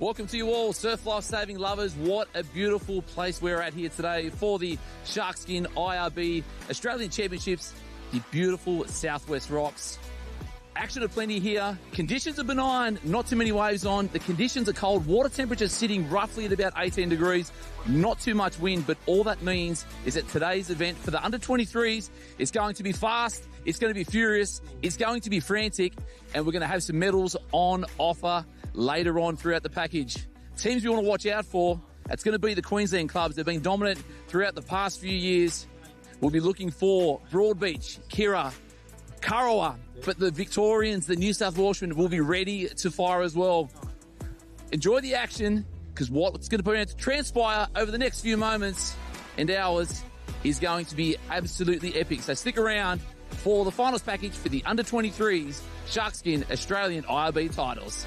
Welcome to you all, surf life-saving lovers. What a beautiful place we're at here today for the SHARKSKIN IRB Australian Championships, the beautiful Southwest Rocks. Action aplenty here. Conditions are benign, not too many waves on. The conditions are cold. Water temperature sitting roughly at about 18 degrees. Not too much wind, but all that means is that today's event for the under-23s is going to be fast, it's going to be furious, it's going to be frantic, and we're going to have some medals on offer later on throughout the package. Teams we want to watch out for, it's going to be the Queensland clubs. They've been dominant throughout the past few years. We'll be looking for Broadbeach, Kirra, Kurrawa, but the Victorians, the New South Welshmen, will be ready to fire as well. Enjoy the action, because what's going to transpire over the next few moments and hours is going to be absolutely epic. So stick around for the finals package for the under-23s SHARKSKIN Australian IRB titles.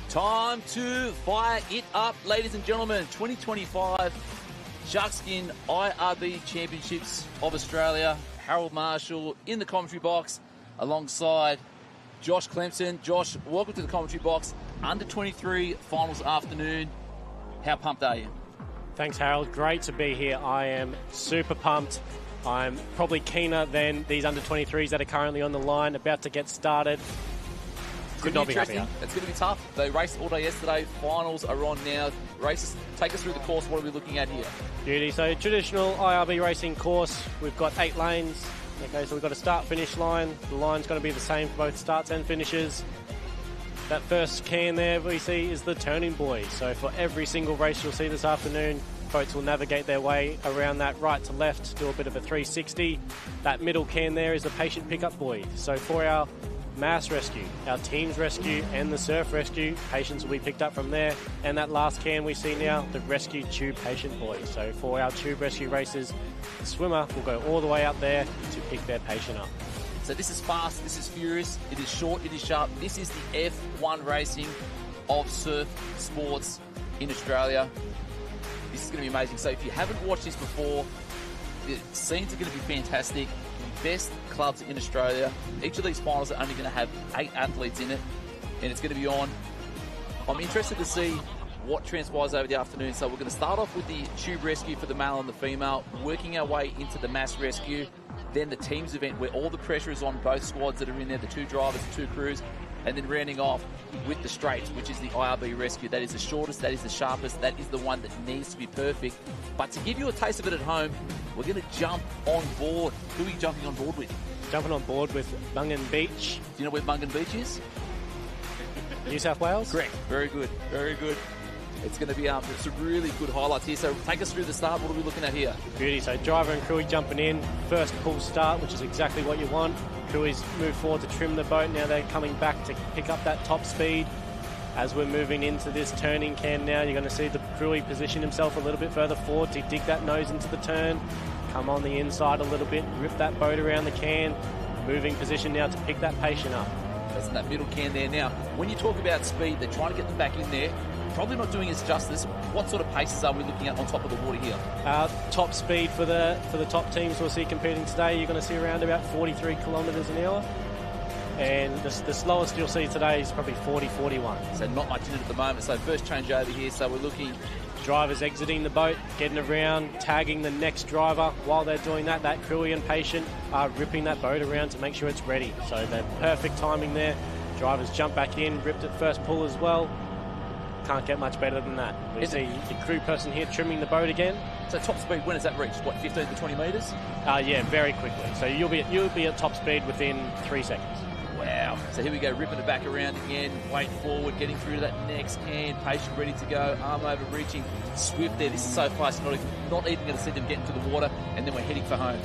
Time to fire it up, ladies and gentlemen. 2025 SHARKSKIN IRB Championships of Australia. Harold Marshall in the commentary box alongside Josh Clemson. Josh, welcome to the commentary box. Under 23 finals afternoon. How pumped are you? Thanks, Harold. Great to be here. I am super pumped. I'm probably keener than these under 23s that are currently on the line, about to get started. Could not be happier. It's going to be tough. They raced all day yesterday. Finals are on now. Races, take us through the course. What are we looking at here? Beauty. So traditional IRB racing course. We've got 8 lanes. Okay, so we've got a start-finish line. The line's going to be the same for both starts and finishes. That first can there we see is the turning buoy. So for every single race you'll see this afternoon, boats will navigate their way around that right to left, do a bit of a 360. That middle can there is the patient pickup buoy. So for our mass rescue, our team's rescue and the surf rescue, patients will be picked up from there. And that last can we see now, the rescue tube patient buoy. So for our tube rescue races, the swimmer will go all the way up there to pick their patient up. So this is fast, this is furious, it is short, it is sharp. This is the F1 racing of surf sports in Australia. This is going to be amazing. So if you haven't watched this before, the scenes are going to be fantastic. Best clubs in Australia. Each of these finals are only going to have 8 athletes in it, and it's going to be on. I'm interested to see what transpires over the afternoon. So we're going to start off with the tube rescue for the male and the female, working our way into the mass rescue, then the teams event where all the pressure is on both squads that are in there, the 2 drivers, the 2 crews, and then rounding off with the straights, which is the IRB rescue. That is the shortest, that is the sharpest, that is the one that needs to be perfect. But to give you a taste of it at home, we're going to jump on board. Who are you jumping on board with? Jumping on board with Mungan Beach. Do you know where Mungan Beach is? New South Wales? Correct. Very good. Very good. It's going to be some really good highlights here. So take us through the start. What are we looking at here? Beauty. So driver and crew jumping in. First pull start, which is exactly what you want. Crewies move forward to trim the boat. Now they're coming back to pick up that top speed. As we're moving into this turning can now, you're going to see the crewie position himself a little bit further forward to dig that nose into the turn. Come on the inside a little bit, rip that boat around the can. Moving position now to pick that patient up. That's in that middle can there. Now, when you talk about speed, they're trying to get them back in there. Probably not doing us justice. What sort of paces are we looking at on top of the water here? Top speed for the top teams we'll see competing today, you're going to see around about 43 kilometres an hour. And the slowest you'll see today is probably 40-41. So not much in it at the moment. So first change over here. So we're looking... Drivers exiting the boat, getting around, tagging the next driver. While they're doing that, that crewie and patient are ripping that boat around to make sure it's ready. So they're perfect timing there. Drivers jump back in, ripped at first pull as well. Can't get much better than that. We see the crew person here trimming the boat again. So top speed, when has that reached? What, 15 to 20 metres? Yeah, very quickly. So you'll be at top speed within 3 seconds. Wow. Wow. So here we go, ripping it back around again, weight forward, getting through to that next can, patient ready to go, arm over reaching, swift there. This is so fast, not even going to see them get into the water, and then we're heading for home.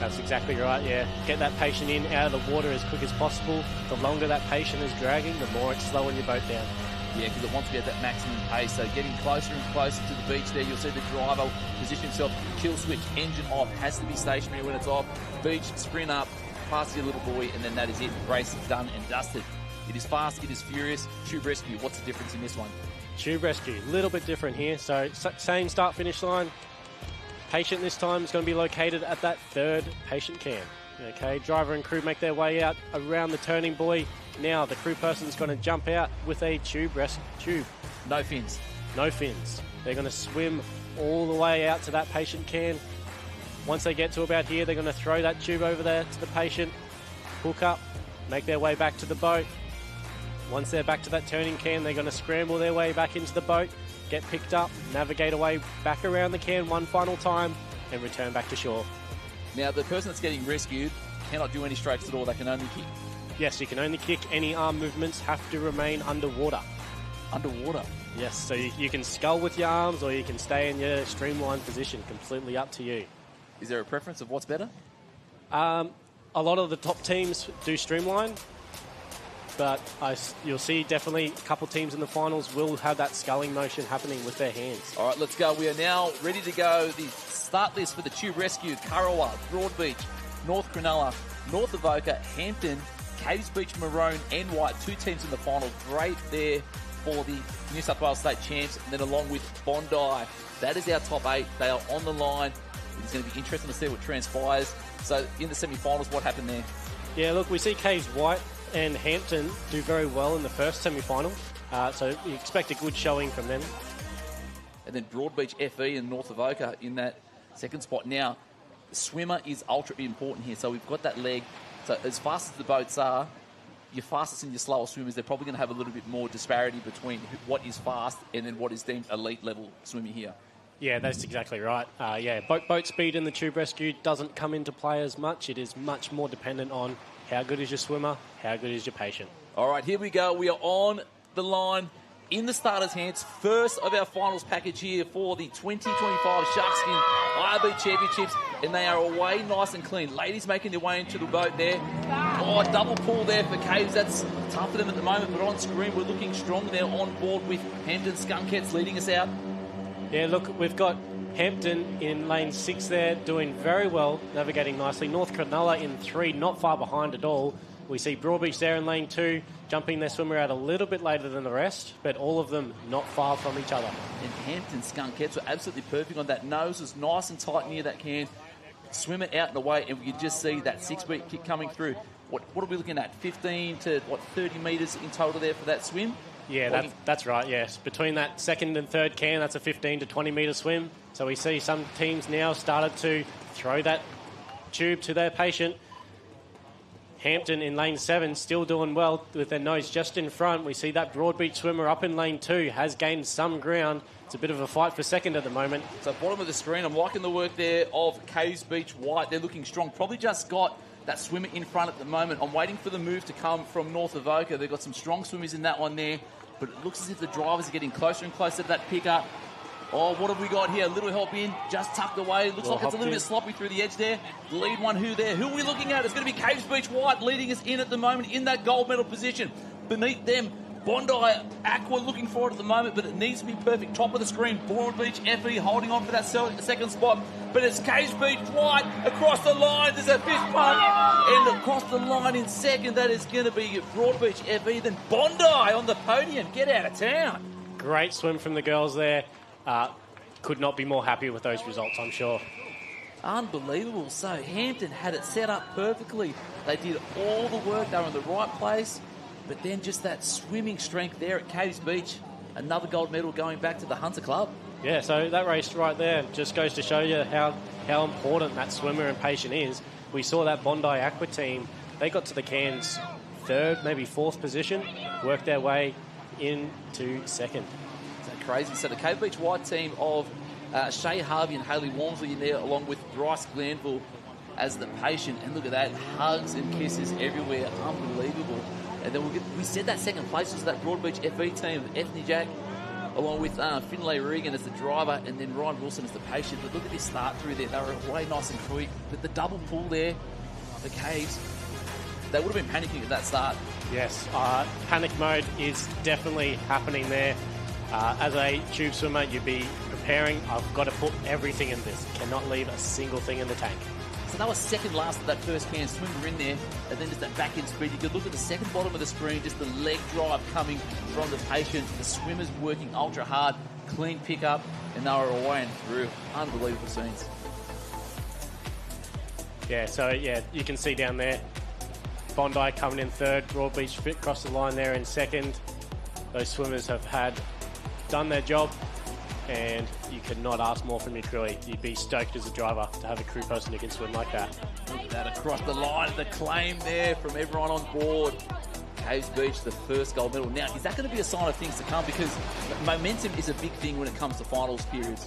That's exactly right, yeah. Get that patient in, out of the water as quick as possible. The longer that patient is dragging, the more it's slowing your boat down. Yeah, because it wants to be at that maximum pace. So getting closer and closer to the beach there, you'll see the driver position himself, kill switch, engine off, has to be stationary when it's off, beach, sprint up, past your little boy, and then that is it. Race is done and dusted. It is fast, it is furious. Tube rescue, what's the difference in this one? Tube rescue, a little bit different here. So same start-finish line. Patient this time is going to be located at that third patient can. Okay, driver and crew make their way out around the turning buoy. Now the crew person is going to jump out with a tube. No fins. No fins. They're going to swim all the way out to that patient can. Once they get to about here, they're going to throw that tube over there to the patient, hook up, make their way back to the boat. Once they're back to that turning can, they're going to scramble their way back into the boat, get picked up, navigate away back around the can one final time, and return back to shore. Now, the person that's getting rescued cannot do any strokes at all. They can only kick. Yes, you can only kick. Any arm movements have to remain underwater. Underwater? Yes, so you can scull with your arms or you can stay in your streamlined position. Completely up to you. Is there a preference of what's better? A lot of the top teams do streamline, but you'll see definitely a couple teams in the finals will have that sculling motion happening with their hands. All right, let's go. We are now ready to go. The start list for the Tube Rescue: Kurrawa, Broadbeach, North Cronulla, North Avoca, Hampton, Caves Beach, Maroon and White. 2 teams in the final. Great there for the New South Wales State Champs. And then along with Bondi. That is our top 8. They are on the line. It's going to be interesting to see what transpires. So in the semi-finals, what happened there? Yeah, look, we see Caves White and Hampton do very well in the first semi-final. So you expect a good showing from them. And then Broadbeach, FE and North Avoca in that second spot. Now, swimmer is ultra important here. So we've got that leg. So as fast as the boats are, your fastest and your slower swimmers, they're probably going to have a little bit more disparity between what is fast and then what is deemed elite level swimming here. Yeah, that's exactly right. Boat speed in the Tube Rescue doesn't come into play as much. It is much more dependent on how good is your swimmer, how good is your patient. All right, here we go. We are on the line in the starters' hands. First of our finals package here for the 2025 SHARKSKIN IRB Championships, and they are away nice and clean. Ladies making their way into the boat there. Oh, double pull there for Caves. That's tough for them at the moment, but on screen we're looking strong there on board with Hampton Skunkheads leading us out. Yeah, look, we've got Hampton in lane 6 there, doing very well, navigating nicely. North Cronulla in 3, not far behind at all. We see Broadbeach there in lane 2, jumping their swimmer out a little bit later than the rest, but all of them not far from each other. And Hampton Skunkheads were absolutely perfect on that. Nose was nice and tight near that can. Swimmer out and away, and we could just see that 6-beat kick coming through. What are we looking at? 15 to, 30 metres in total there for that swim? Yeah, that's right, yes. Between that second and third can, that's a 15 to 20 metre swim. So we see some teams now started to throw that tube to their patient. Hampton in lane 7 still doing well with their nose just in front. We see that Broadbeach swimmer up in lane 2 has gained some ground. It's a bit of a fight for second at the moment. So bottom of the screen, I'm liking the work there of Caves Beach White. They're looking strong. Probably just got that swimmer in front at the moment. I'm waiting for the move to come from North Avoca. They've got some strong swimmers in that one there. But it looks as if the drivers are getting closer and closer to that pickup. Oh, what have we got here? A little help in, just tucked away. Looks like it's a little bit sloppy through the edge there. The lead one, who there? Who are we looking at? It's going to be Caves Beach White leading us in at the moment in that gold medal position. Beneath them, Bondi Aqua looking for it at the moment, but it needs to be perfect. Top of the screen, Broadbeach FE holding on for that second spot. But it's Caves Beach White across the line. There's a fist pump. And across the line in second, that is going to be Broadbeach FE. Then Bondi on the podium. Get out of town. Great swim from the girls there. Could not be more happy with those results, I'm sure. Unbelievable. So Hampton had it set up perfectly. They did all the work. They were in the right place. But then just that swimming strength there at Caves Beach. Another gold medal going back to the Hunter Club. Yeah, so that race right there just goes to show you how important that swimmer and patient is. We saw that Bondi Aqua team. They got to the cans 3rd, maybe 4th position, worked their way into 2nd. Crazy. So the Caves Beach White team of Shay Harvey and Hayley Walmsley in there, along with Bryce Glanville as the patient. And look at that, hugs and kisses everywhere, unbelievable. And then we said that second place was that Broadbeach FE team with Ethne Jack, along with Finlay Regan as the driver, and then Ryan Wilson as the patient. But look at this start through there. They were way nice and quick. But the double pull there, the Caves, they would have been panicking at that start. Yes, panic mode is definitely happening there. As a tube swimmer, you'd be preparing, I've got to put everything in this. Cannot leave a single thing in the tank. So that was second last of that first can. Swimmer in there, and then just that back end speed. You could look at the second bottom of the screen, just the leg drive coming from the patient. The swimmers working ultra hard, clean pickup, and they were away and through. Unbelievable scenes. Yeah, so yeah, you can see down there, Bondi coming in third, Broadbeach fit across the line there in second. Those swimmers have done their job, and you could not ask more from your crew. You'd be stoked as a driver to have a crew person who can swim like that. Look at that across the line, the claim there from everyone on board. Caves Beach, the first gold medal. Now, is that going to be a sign of things to come? Because momentum is a big thing when it comes to finals periods.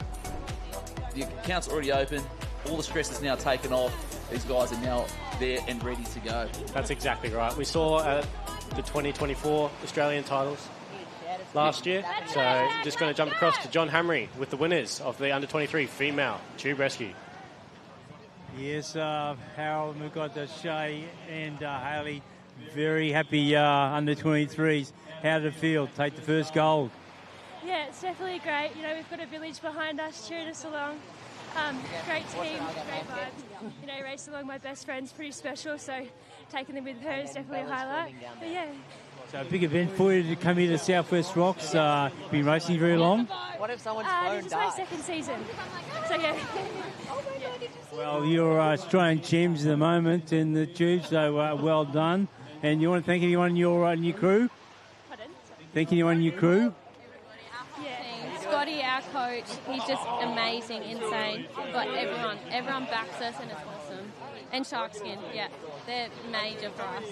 The account's already open. All the stress is now taken off. These guys are now there and ready to go. That's exactly right. We saw the 2024 Australian titles last year. So just going to jump across to John Hamry with the winners of the under-23 female tube rescue. Yes, Harold, we've got Shay and Haley. Very happy under-23s. How did it feel? Take the first gold. Yeah, it's definitely great. You know, we've got a village behind us cheering us along. Great team, great vibe. You know, raced along my best friend's pretty special, so taking them with her is definitely a highlight. But yeah. So a big event for you to come here to Southwest Rocks. Been racing very long? What if someone's phone This is my second season. So yeah. Well, you're Australian champs at the moment in the tube, so well done. And you want to thank anyone in your crew? Pardon? Thank anyone in your crew? Scotty, our coach, he's just amazing, insane. But everyone backs us and it's awesome. And SHARKSKIN, yeah, they're major for us.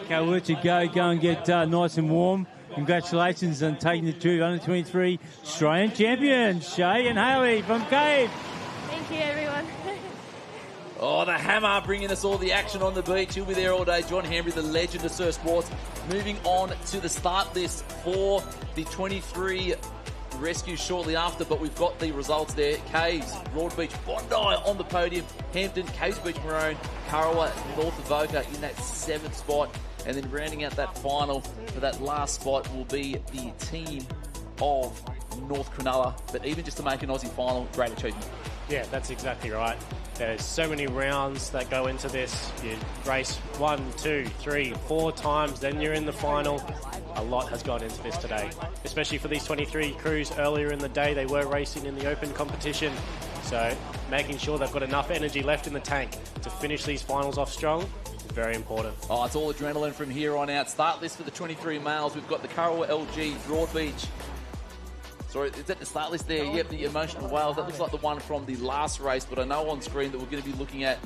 Okay, we'll let you go and get nice and warm. Congratulations on taking the tube under-23 Australian champions, Shay and Haley from Cave. Thank you, everyone. Oh, the hammer bringing us all the action on the beach. He'll be there all day. John Hamry, the legend of surf sports. Moving on to the start list for the 23 rescue shortly after, but we've got the results there. Caves, Broadbeach, Bondi on the podium. Hampton, Caves Beach Maroon, Kurrawa, North Avoca in that 7th spot. And then rounding out that final for that last spot will be the team of North Cronulla. But even just to make an Aussie final, great achievement. Yeah, that's exactly right. There's so many rounds that go into this. You race 1, 2, 3, 4 times, then you're in the final. A lot has gone into this today, especially for these 23 crews. Earlier in the day, they were racing in the open competition. So making sure they've got enough energy left in the tank to finish these finals off strong is very important. Oh, it's all adrenaline from here on out. Start list for the 23 males. We've got the Kurrawa LG, Broadbeach. Sorry, is that the start list there? Yep, the Emotional Whales. That looks like the one from the last race, but I know on screen that we're going to be looking at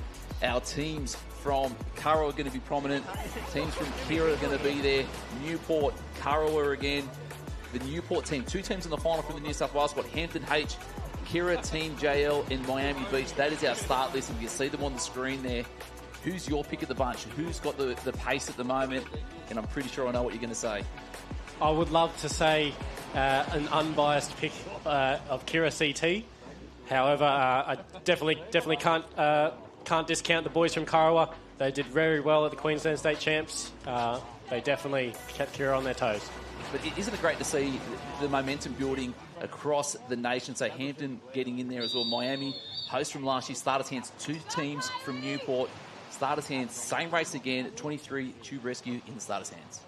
our teams from Kurrawa are going to be prominent. Teams from Kira are going to be there. Newport, Kurrawa again. The Newport team, 2 teams in the final from the New South Wales squad. Hampton H, Kira, Team JL, and Miami Beach. That is our start list, and you can see them on the screen there. Who's your pick of the bunch? Who's got the pace at the moment? And I'm pretty sure I know what you're going to say. I would love to say an unbiased pick of Kira CT. However, I definitely can't discount the boys from Kurrawa. They did very well at the Queensland State Champs. They definitely kept Kira on their toes. But isn't it great to see the momentum building across the nation? So Hampton getting in there as well. Miami, host from last year, starters hands, 2 teams from Newport. Starters hands, same race again, 23 tube rescue in the starters hands.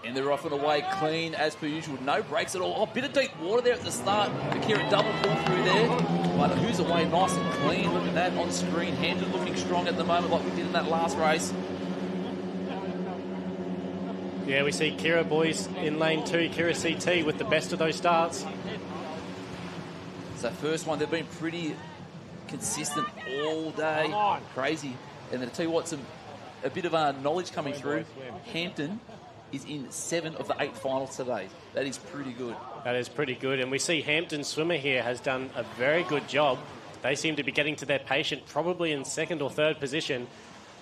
And they're off and away clean as per usual. No breaks at all. Oh, bit of deep water there at the start. Akira double pull through there. But who's away nice and clean. Look at that on screen. Hampton looking strong at the moment like we did in that last race. Yeah, we see Kira boys in lane 2, Kira CT with the best of those starts. So first one, they've been pretty consistent all day. Crazy. And then I tell you what, some a bit of knowledge coming through. Hampton is in 7 of the 8 finals today. That is pretty good. That is pretty good. And we see Hampton's swimmer here has done a very good job. They seem to be getting to their patient probably in 2nd or 3rd position.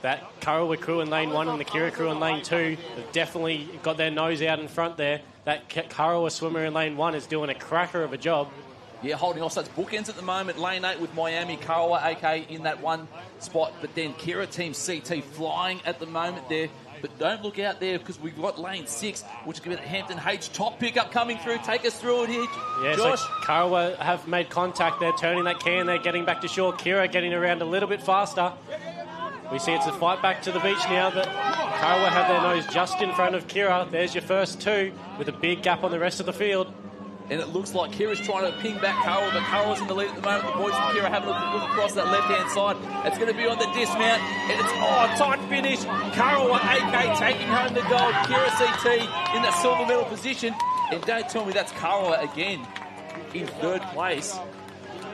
That Karawa crew in lane 1 and the Kira crew in lane 2 have definitely got their nose out in front there. That Karawa swimmer in lane 1 is doing a cracker of a job. Yeah, holding off such bookends at the moment. Lane 8 with Miami, Karawa, AK in that one spot. But then Kira Team CT flying at the moment there. But don't look out there because we've got lane 6, which is going to be Hampton H. Top pickup coming through. Take us through it here, yeah, Josh. So Karawa have made contact. They're turning that can. They're getting back to shore. Kira getting around a little bit faster. We see it's a fight back to the beach now, but Karawa have their nose just in front of Kira. There's your first 2 with a big gap on the rest of the field. And it looks like Kira's trying to ping back Karawa, but Karawa's in the lead at the moment. The boys from Kira having a look across that left-hand side. It's going to be on the dismount, and it's, tight finish. Karawa, AK taking home the gold. Kira CT in the silver medal position. And don't tell me that's Karawa again in 3rd place.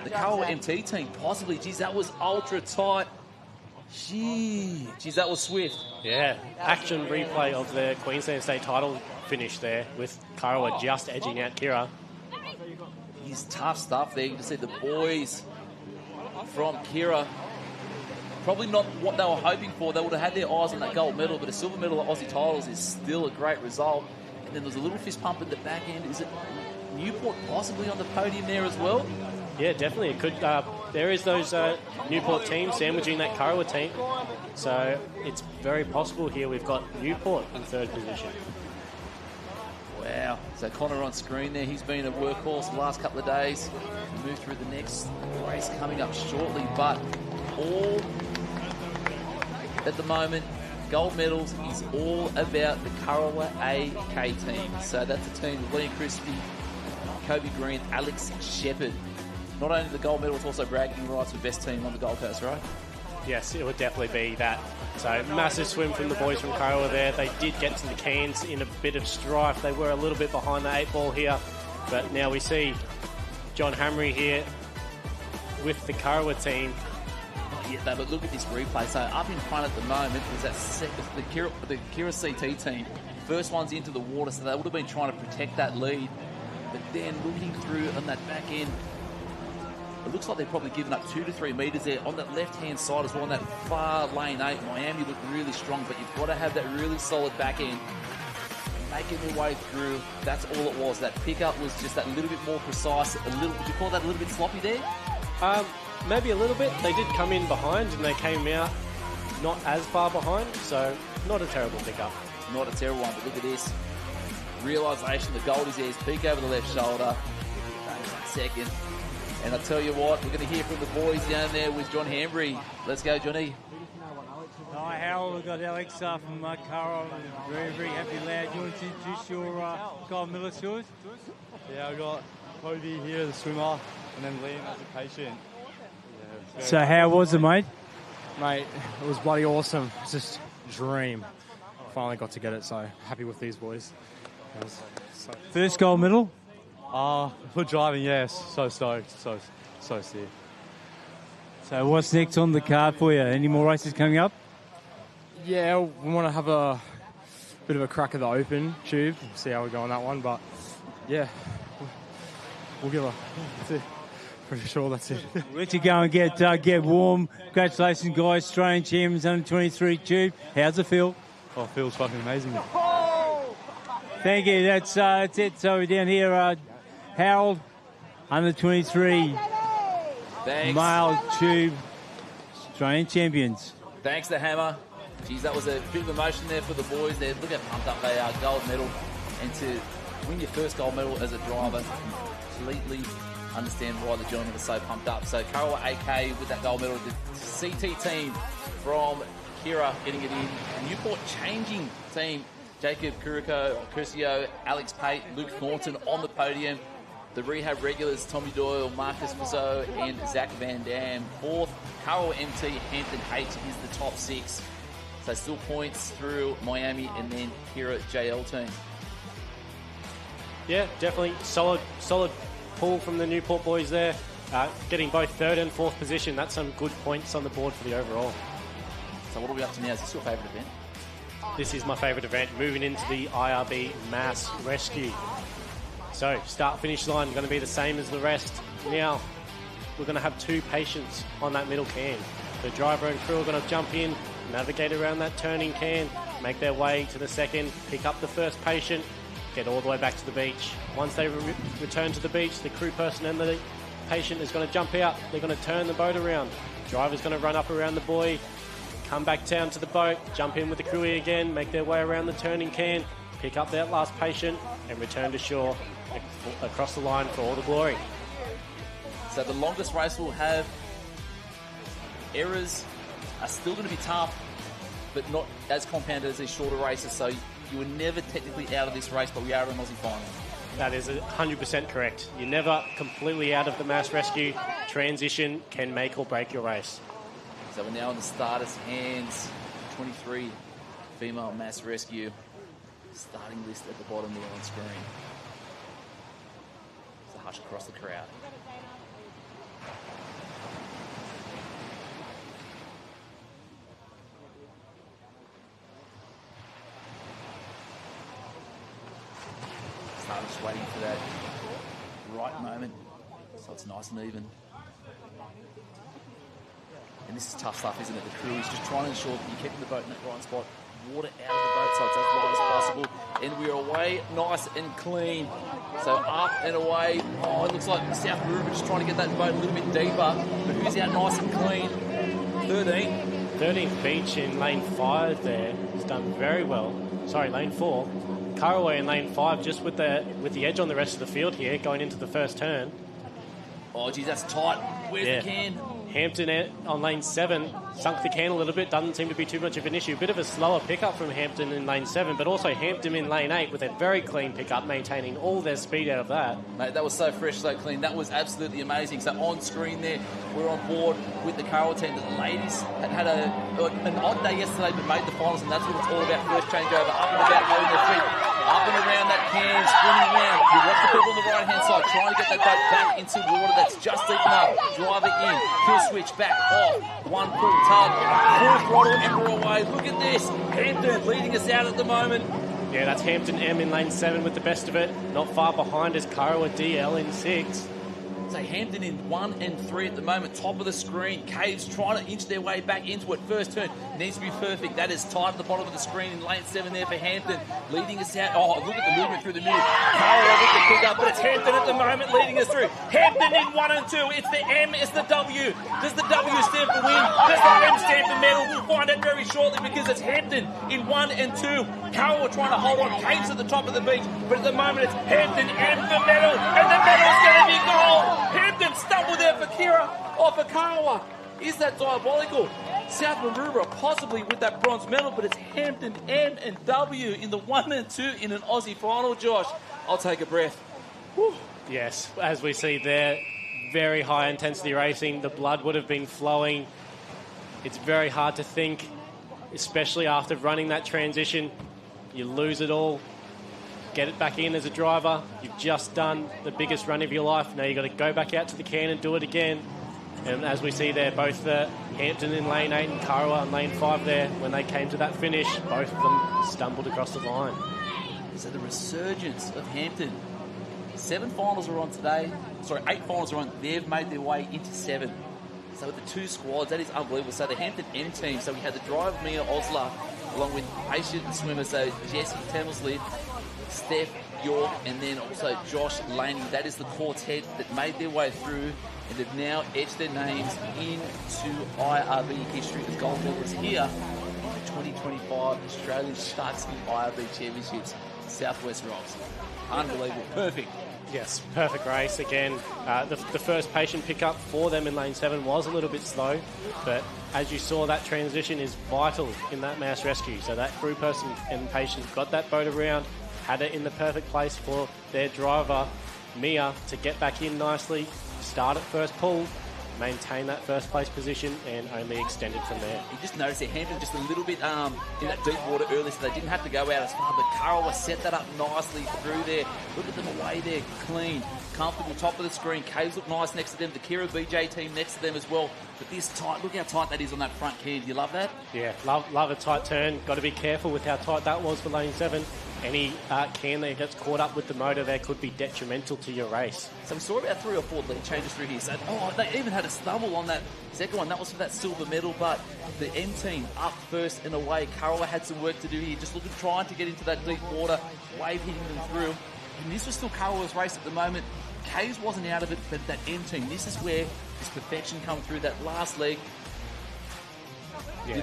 The Karawa MT team, possibly. Geez, that was ultra tight. Geez, that was swift. Yeah, action replay of the Queensland State title finish there with Karawa just edging out Kira. He's tough stuff there. You can see the boys from Kira, probably not what they were hoping for. They would have had their eyes on that gold medal, but a silver medal at Aussie titles is still a great result. And then there's a little fist pump at the back end. Is it Newport possibly on the podium there as well? Yeah, definitely. It could. There is those Newport teams sandwiching that Karawa team. So it's very possible here we've got Newport in 3rd position. Wow. So Connor on screen there. He's been a workhorse the last couple of days. We'll move through the next race coming up shortly. But all at the moment, gold medals is all about the Karawa AK team. So that's the team of Liam Crispy, Kobe Green, Alex Shepherd. Not only the gold medal, it's also bragging rights for best team on the Gold Coast, right? Yes, it would definitely be that. So massive swim from the boys from Karawa there. They did get to the cans in a bit of strife. They were a little bit behind the 8 ball here. But now we see John Hamry here with the Karawa team. Yeah, but look at this replay. So up in front at the moment is that the Kira CT team. First one's into the water, so they would have been trying to protect that lead. But then looking through on that back end, it looks like they've probably given up 2 to 3 metres there on that left-hand side as well. On that far lane 8, Miami looked really strong, but you've got to have that really solid back end. Making their way through, that's all it was. That pickup was just that little bit more precise. Would you call that a little bit sloppy there? Maybe a little bit. They did come in behind and they came out not as far behind, so not a terrible pickup. Not a terrible one, but look at this. Realisation, the Goldies there, peek over the left shoulder. 2nd. And I tell you what, we're going to hear from the boys down there with John Hambry. Let's go, Johnny. Hi, Harold. We've got Alex from Carl. Very, very happy lad. You want to introduce your gold medalist yours? Yeah, I've got Kobe here, the swimmer, and then Liam as a patient. Yeah, so how was it, mate? Mate, it was bloody awesome. It's just a dream. Finally got to get it, so happy with these boys. First gold medal? For driving, yes. So stoked. So sick. So what's next on the card for you? Any more races coming up? Yeah, we want to have a bit of a crack at the Open tube, see how we go on that one. But yeah, we'll give that's it. Pretty sure that's it. We'll let you go and get warm. Congratulations, guys. Australian champions under 23 tube. How's it feel? Oh, it feels fucking amazing. Thank you. That's it. So we're down here, Harold, under 23 male tube Australian champions. Thanks to Hammer. Geez, that was a bit of emotion there for the boys there. Look how pumped up they are. Gold medal. And to win your first gold medal as a driver, completely understand why the gentlemen are so pumped up. So Karawa AK with that gold medal. The CT team from Kira getting it in. Newport changing team. Jacob Curcio, Alex Pate, Luke Thornton on the podium. The rehab regulars, Tommy Doyle, Marcus Fizzo, and Zach Van Dam. 4th, Karawa MT, Hampton H is the top 6. So still points through Miami and then Kira JL team. Yeah, definitely solid pull from the Newport boys there. Getting both 3rd and 4th position. That's some good points on the board for the overall. So what are we up to now? Is this your favourite event? This is my favourite event, moving into the IRB mass rescue. So start-finish line going to be the same as the rest. Now, we're going to have 2 patients on that middle can. The driver and crew are going to jump in, navigate around that turning can, make their way to the second, pick up the first patient, get all the way back to the beach. Once they return to the beach, the crew person and the patient is going to jump out. They're going to turn the boat around. Driver's going to run up around the buoy, come back down to the boat, jump in with the crew again, make their way around the turning can, pick up that last patient, and return to shore across the line for all the glory. So the longest race we'll have, errors are still going to be tough, but not as compounded as these shorter races. So you were never technically out of this race, but we are in Aussie final. That is 100% correct. You're never completely out of the mass rescue. Transition can make or break your race. So we're now in the starters' hands. 23 female mass rescue. Starting list at the bottom there on screen. It's a hush across the crowd. Starters waiting for that right moment, so it's nice and even. And this is tough stuff, isn't it? The crew is just trying to ensure that you're keeping the boat in that right spot. Water out of the boat so it's as light as possible. And we're away nice and clean. So up and away. Oh, it looks like South Ruba just trying to get that boat a little bit deeper. But who's out nice and clean? 13th beach in lane 5 there. Has done very well. Sorry, lane 4. Caraway in lane 5 just with the edge on the rest of the field here going into the first turn. Oh, geez, that's tight. Where's the can? Hampton on lane 7 sunk the can a little bit. Doesn't seem to be too much of an issue. Bit of a slower pickup from Hampton in lane 7, but also Hampton in lane 8 with a very clean pickup, maintaining all their speed out of that. Mate, that was so fresh, so clean. That was absolutely amazing. So on screen there, we're on board with the Caraway team. The ladies had an odd day yesterday, but made the finals, and that's what it's all about. First changeover, up and about, holding their feet, up and around that can, spinning around. You watch the people on the right-hand side trying to get that boat back into water that's just deep enough. Drive it in, kill switch back off, one pull tug, full throttle, and we're away. Look at this, Hampton leading us out at the moment. Yeah, that's Hampton M in lane 7 with the best of it. Not far behind is Caraway DL in 6. So Hampton in 1 and 3 at the moment, top of the screen. Caves trying to inch their way back into it. First turn needs to be perfect. That is tight at the bottom of the screen in lane 7 there for Hampton, leading us out. Oh, look at the movement through the middle. Caraway with the pick up, but it's Hampton at the moment leading us through. Hampton in 1 and 2. It's the M, it's the W. Does the W stand for win? Does the M stand for medal? We'll find out very shortly because it's Hampton in 1 and 2. Caraway trying to hold on. Caves at the top of the beach, but at the moment it's Hampton M for medal, and the medal's going to be gold. Hampton stumbled there for Kira, or for Caraway. Is that diabolical? South Maroubra possibly with that bronze medal, but it's Hampton M and W in the 1 and 2 in an Aussie final, Josh. I'll take a breath. Whew. Yes, as we see there, very high intensity racing. The blood would have been flowing. It's very hard to think, especially after running that transition. You lose it all. Get it back in as a driver. You've just done the biggest run of your life. Now you've got to go back out to the can and do it again. And as we see there, both the Hampton in lane 8 and Caraway in lane 5 there, when they came to that finish, both of them stumbled across the line. So the resurgence of Hampton. 7 finals are on today. Sorry, 8 finals are on. They've made their way into 7. So with the 2 squads, that is unbelievable. So the Hampton M team, so we had the driver, Mia Osler, along with patient swimmer, so Jesse Temmelsley, Steph York, and then also Josh Laney. That is the quartet that made their way through and have now etched their names into IRB history as gold medalists here in the 2025 Australian SHARKSKIN IRB Championships, Southwest Rocks. Unbelievable. Perfect. Yes, perfect race again. The first patient pickup for them in lane 7 was a little bit slow, but as you saw, that transition is vital in that mass rescue. So that crew person and patient got that boat around, had it in the perfect place for their driver, Mia, to get back in nicely, start at first pull, maintain that first place position and only extended from there. You just noticed their Hampton just a little bit in that deep water early, so they didn't have to go out as far, but Karowa set that up nicely through there. Look at them away there, clean, comfortable, top of the screen. Caves look nice next to them, the Kira BJ team next to them as well. But this tight, look how tight that is on that front can. Do you love that? Yeah, love a tight turn. Got to be careful with how tight that was for lane 7. Any can that gets caught up with the motor there could be detrimental to your race. So we saw about 3 or 4 lead changes through here. So, they even had a stumble on that second one. That was for that silver medal, but the M team up first and away. Karowa had some work to do here, just trying to get into that deep water, wave hitting them through. And this was still Karowa's race at the moment. Caves wasn't out of it, but that M team, this is where his perfection come through that last leg. Yeah.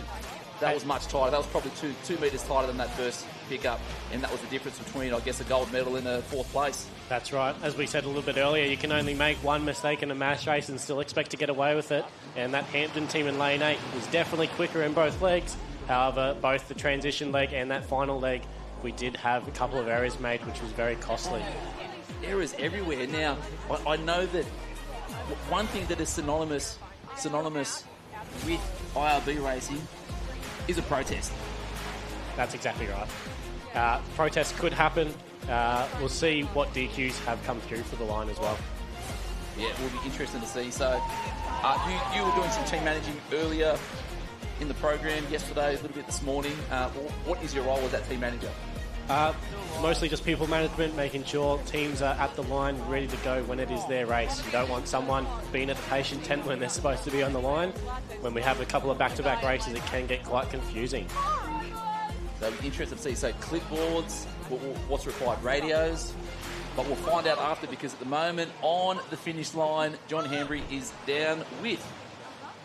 That was much tighter. That was probably two metres tighter than that first pickup, and that was the difference between, I guess, a gold medal and a 4th place. That's right. As we said a little bit earlier, you can only make one mistake in a mass race and still expect to get away with it. And that Hampton team in lane 8 was definitely quicker in both legs. However, both the transition leg and that final leg, we did have a couple of errors made, which was very costly. Errors everywhere. Now, I know that one thing that is synonymous with IRB racing is a protest. That's exactly right. Protests could happen. We'll see what DQs have come through for the line as well. Yeah, it will be interesting to see. So, you were doing some team managing earlier in the program yesterday, a little bit this morning. What is your role as that team manager? Mostly just people management, making sure teams are at the line ready to go when it is their race. You don't want someone being at the patient tent when they're supposed to be on the line. When we have a couple of back-to-back races, it can get quite confusing. So it'll be interesting to see. So clipboards, what's required, radios, but we'll find out after, because at the moment on the finish line, John Hambry is down with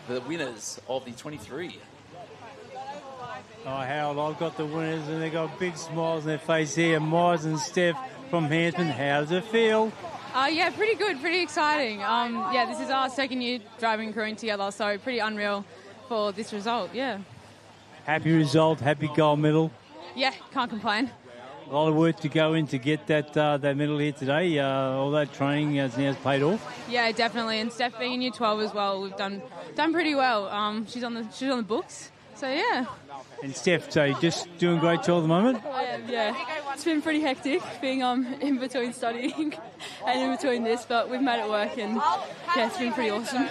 the winners of the 23. Oh, Harold, I've got the winners and they've got big smiles on their face here. Myers and Steph from Hampton. How does it feel? Yeah, pretty good, pretty exciting. This is our second year driving and crewing together, so pretty unreal for this result, yeah. Happy result, happy gold medal. Yeah, can't complain. A lot of work to go in to get that medal here today. All that training has now paid off. Yeah, definitely. And Steph being in year 12 as well, we've done pretty well. She's on the books, so yeah. And Steph, so you're just doing a great job at the moment? Yeah. It's been pretty hectic being in between studying and in between this, but we've made it work, and yeah, it's been pretty awesome.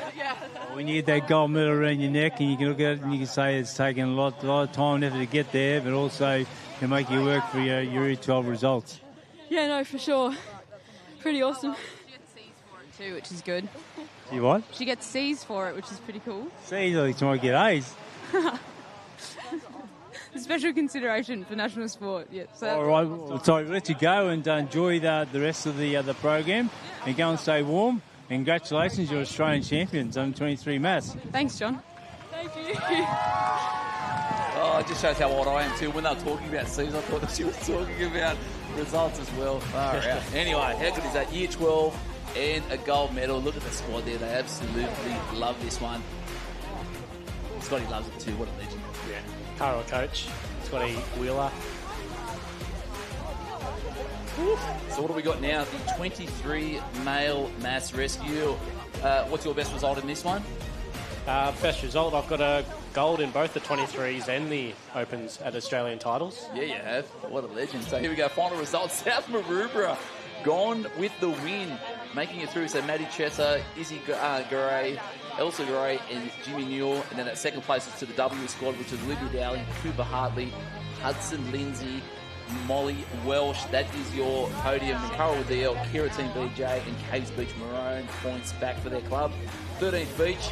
When you get that gold medal around your neck and you can look at it and you can say it's taken a lot of time and effort to get there, but also can make you work for your year 12 results. Yeah, no, for sure. Pretty awesome. She gets C's for it too, which is good. You what? She gets C's for it, which is pretty cool. C's, I think you might get A's. Special consideration for national sport, yeah. So all right, well, sorry, we'll let you go and enjoy the rest of the program and go and stay warm. Congratulations, you're Australian champions on 23 mass. Thanks, John. Thank you. Oh, it just shows how old I am too. When they were talking about C's, I thought that she was talking about results as well. Far out. Anyway, how good is that? Year 12 and a gold medal. Look at the squad there. They absolutely love this one. Scotty loves it too. What a legend. Yeah. Carl coach, Scotty Wheeler. So what have we got now? The 23 male mass rescue. What's your best result in this one? Best result, I've got a gold in both the 23s and the Opens at Australian titles. Yeah, you have. What a legend. So here we go. Final result. South Maroubra gone with the win. Making it through. So Maddie Chesser, Izzy Gray, Elsa Gray and Jimmy Newell. And then at second place is to the W squad, which is Olivia Dowling, Cooper Hartley, Hudson Lindsay, Molly Welsh. That is your podium. Carol Waddell, Kira Team BJ and Caves Beach Maroon. Points back for their club. 13th Beach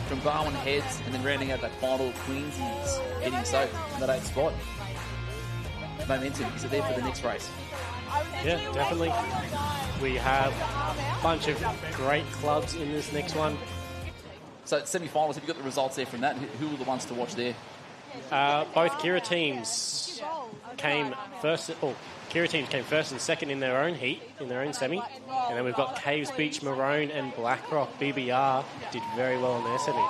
from Barwon Heads, and then rounding out that final, Queensies heading so in that 8th spot. Momentum, is it there for the next race? Yeah, definitely. We have a bunch of great clubs in this next one. So semi-finals, have you got the results there from that? Who were the ones to watch there? Both Kira teams came first. Kira teams came first and second in their own heat, in their own semi. And then we've got Caves Beach Maroon and Blackrock BBR did very well in their semi.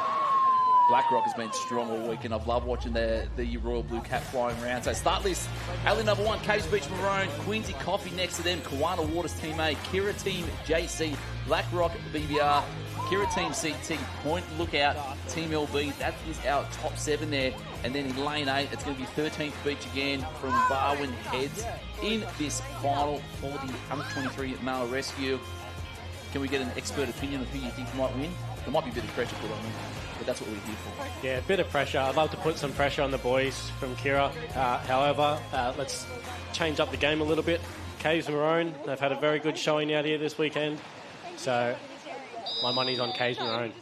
Blackrock has been strong all week, and I've loved watching the Royal Blue Cap flying around. So start list, alley number 1, Caves Beach Maroon, Quincy Coffee next to them, Kiwana Waters Team A, Kira Team JC, Blackrock BBR, Kira Team CT, Point Lookout, Team LB, that is our top 7 there. And then in lane 8, it's going to be 13th Beach again from Barwon Heads in this final for the under-23 male rescue. Can we get an expert opinion of who you think might win? There might be a bit of pressure put on them, but that's what we're here for. Yeah, a bit of pressure. I'd love to put some pressure on the boys from Kira. However, let's change up the game a little bit. Caves Maroon, they've had a very good showing out here this weekend. So my money's on Caves Maroon.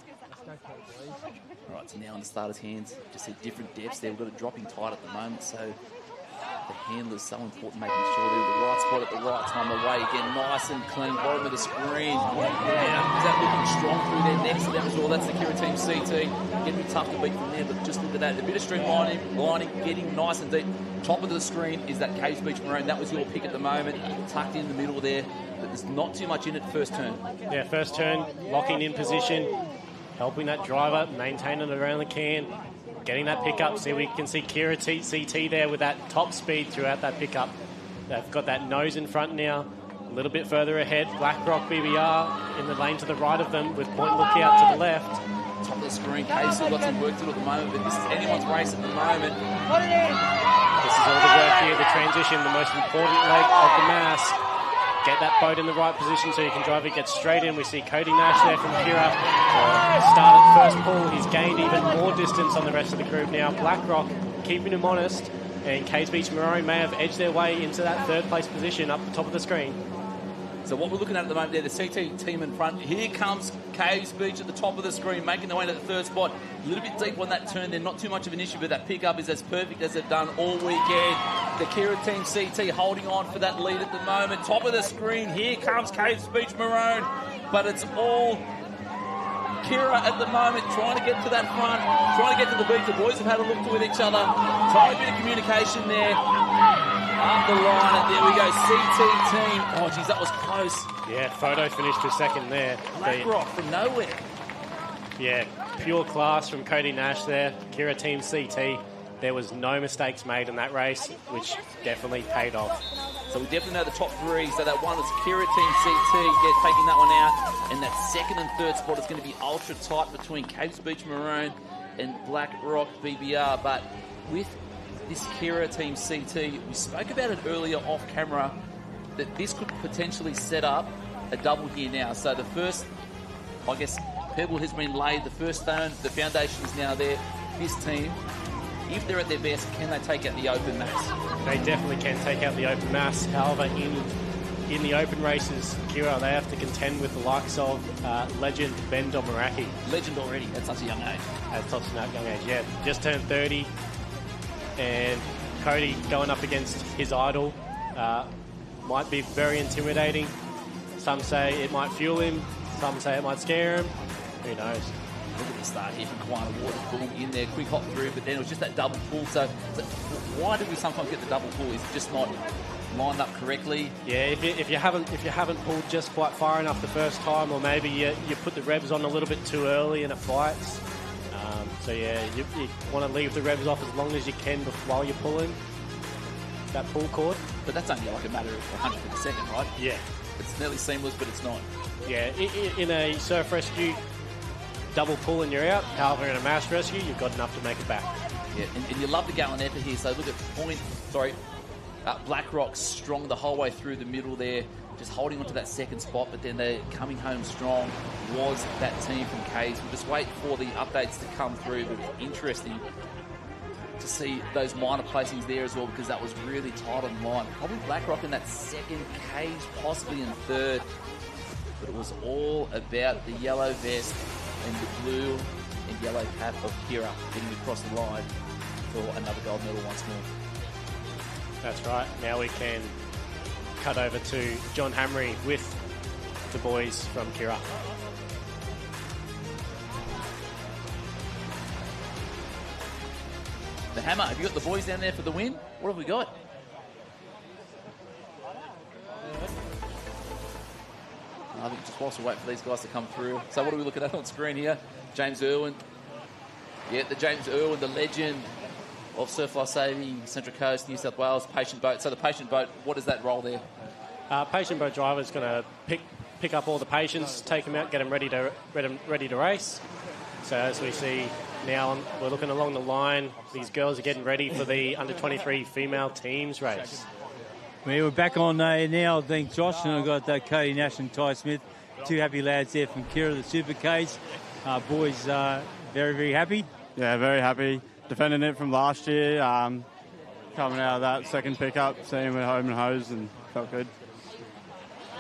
All right, so now in the starters' hands, just at different depths there. We've got it dropping tight at the moment, so the handler's so important, making sure they're in the right spot at the right time away. Again, nice and clean, bottom of the screen. Yeah, is that looking strong through there next to them as well? That's the Kira Team CT. Going to be tough to beat from there, but just look at that. A bit of streamlining, getting nice and deep. Top of the screen is that Caves Beach Maroon. That was your pick at the moment. Tucked in the middle there, but there's not too much in it first turn. Yeah, first turn, locking in position, helping that driver, maintaining it around the can, getting that pickup. See, we can see Kira CT there with that top speed throughout that pickup. They've got that nose in front now, a little bit further ahead. Blackrock BBR in the lane to the right of them with Point Lookout to the left. Top of the screen, Cave's still got some work to do at the moment, but this is anyone's race at the moment. This is all the work here, the transition, the most important leg of the mass. Get that boat in the right position so you can drive it, get straight in. We see Cody Nash there from Kira. Start at first pull. He's gained even more distance on the rest of the group now. Blackrock keeping him honest, and Caves Beach Maroon may have edged their way into that third place position up the top of the screen. So what we're looking at the moment there, the CT team in front. Here comes Caves Beach at the top of the screen, making their way to the third spot. A little bit deep on that turn there, not too much of an issue, but that pickup is as perfect as they've done all weekend. The Kira Team CT holding on for that lead at the moment. Top of the screen, here comes Caves Beach Maroon, but it's all Kira at the moment, trying to get to that front, trying to get to the beach. The boys have had a look with each other, trying a bit of communication there. Up the line, and there we go, CT team. Oh, geez, that was close. Yeah, Photo finished for second there. Blackrock from nowhere. Yeah, pure class from Cody Nash there. Kira Team CT. There was no mistakes made in that race, which definitely paid off. So we definitely know the top 3. So that one was Kira Team CT, taking that one out. And that second and third spot is going to be ultra tight between Caves Beach Maroon and Blackrock BBR. But with this Kira Team CT, we spoke about it earlier off camera, that this could potentially set up a double here now. So the first, I guess, pebble has been laid, the first stone, the foundation is now there. This team, if they're at their best, can they take out the open mass? They definitely can take out the open mass. However, in the open races, Kira, they have to contend with the likes of legend Ben Domaraki. Legend already at such a young age. At such a young age, yeah. Just turned 30. And Cody going up against his idol might be very intimidating. Some say it might fuel him, some say it might scare him. Who knows? Look at the start here from Kiwana Water, boom, in there, quick hop through, but then it was just that double pull. So why do we sometimes get the double pull? Is it just not lined up correctly? Yeah, if you haven't pulled just quite far enough the first time, or maybe you put the revs on a little bit too early and it bites. So yeah, you want to leave the revs off as long as you can while you're pulling that pull cord. But that's only like a matter of 100th of a second, right? Yeah. It's nearly seamless, but it's not. Yeah, in a surf rescue, double pull and you're out. However, in a mass rescue, you've got enough to make it back. Yeah, and you love the gallon effort here. So look at Blackrock strong the whole way through the middle there, just holding on to that second spot, but then they're coming home strong was that team from Caves. We'll just wait for the updates to come through, but it's interesting to see those minor placings there as well, because that was really tight on line. Probably Blackrock in that second, Caves possibly in third, but it was all about the yellow vest and the blue and yellow cap of Kira getting across the line for another gold medal once more. That's right. Now we can cut over to John Hamry with the boys from Kira. The Hammer, have you got the boys down there for the win? What have we got? I think just whilst we wait for these guys to come through. So what are we looking at on screen here? James Irwin. Yeah, the James Irwin, the legend of surf life saving, Central Coast, New South Wales, patient boat. So the patient boat, what is that role there? Patient boat driver is going to pick pick up all the patients, take them out, get them ready to race. So as we see now, we're looking along the line. These girls are getting ready for the under-23 female teams race. We're back on now, I think, Josh, and I've got Cody Nash and Ty Smith, two happy lads there from Kira, the Super Ks. Boys very, very happy. Yeah, very happy. Defending it from last year, coming out of that second pickup, seeing we're home and hose, and felt good.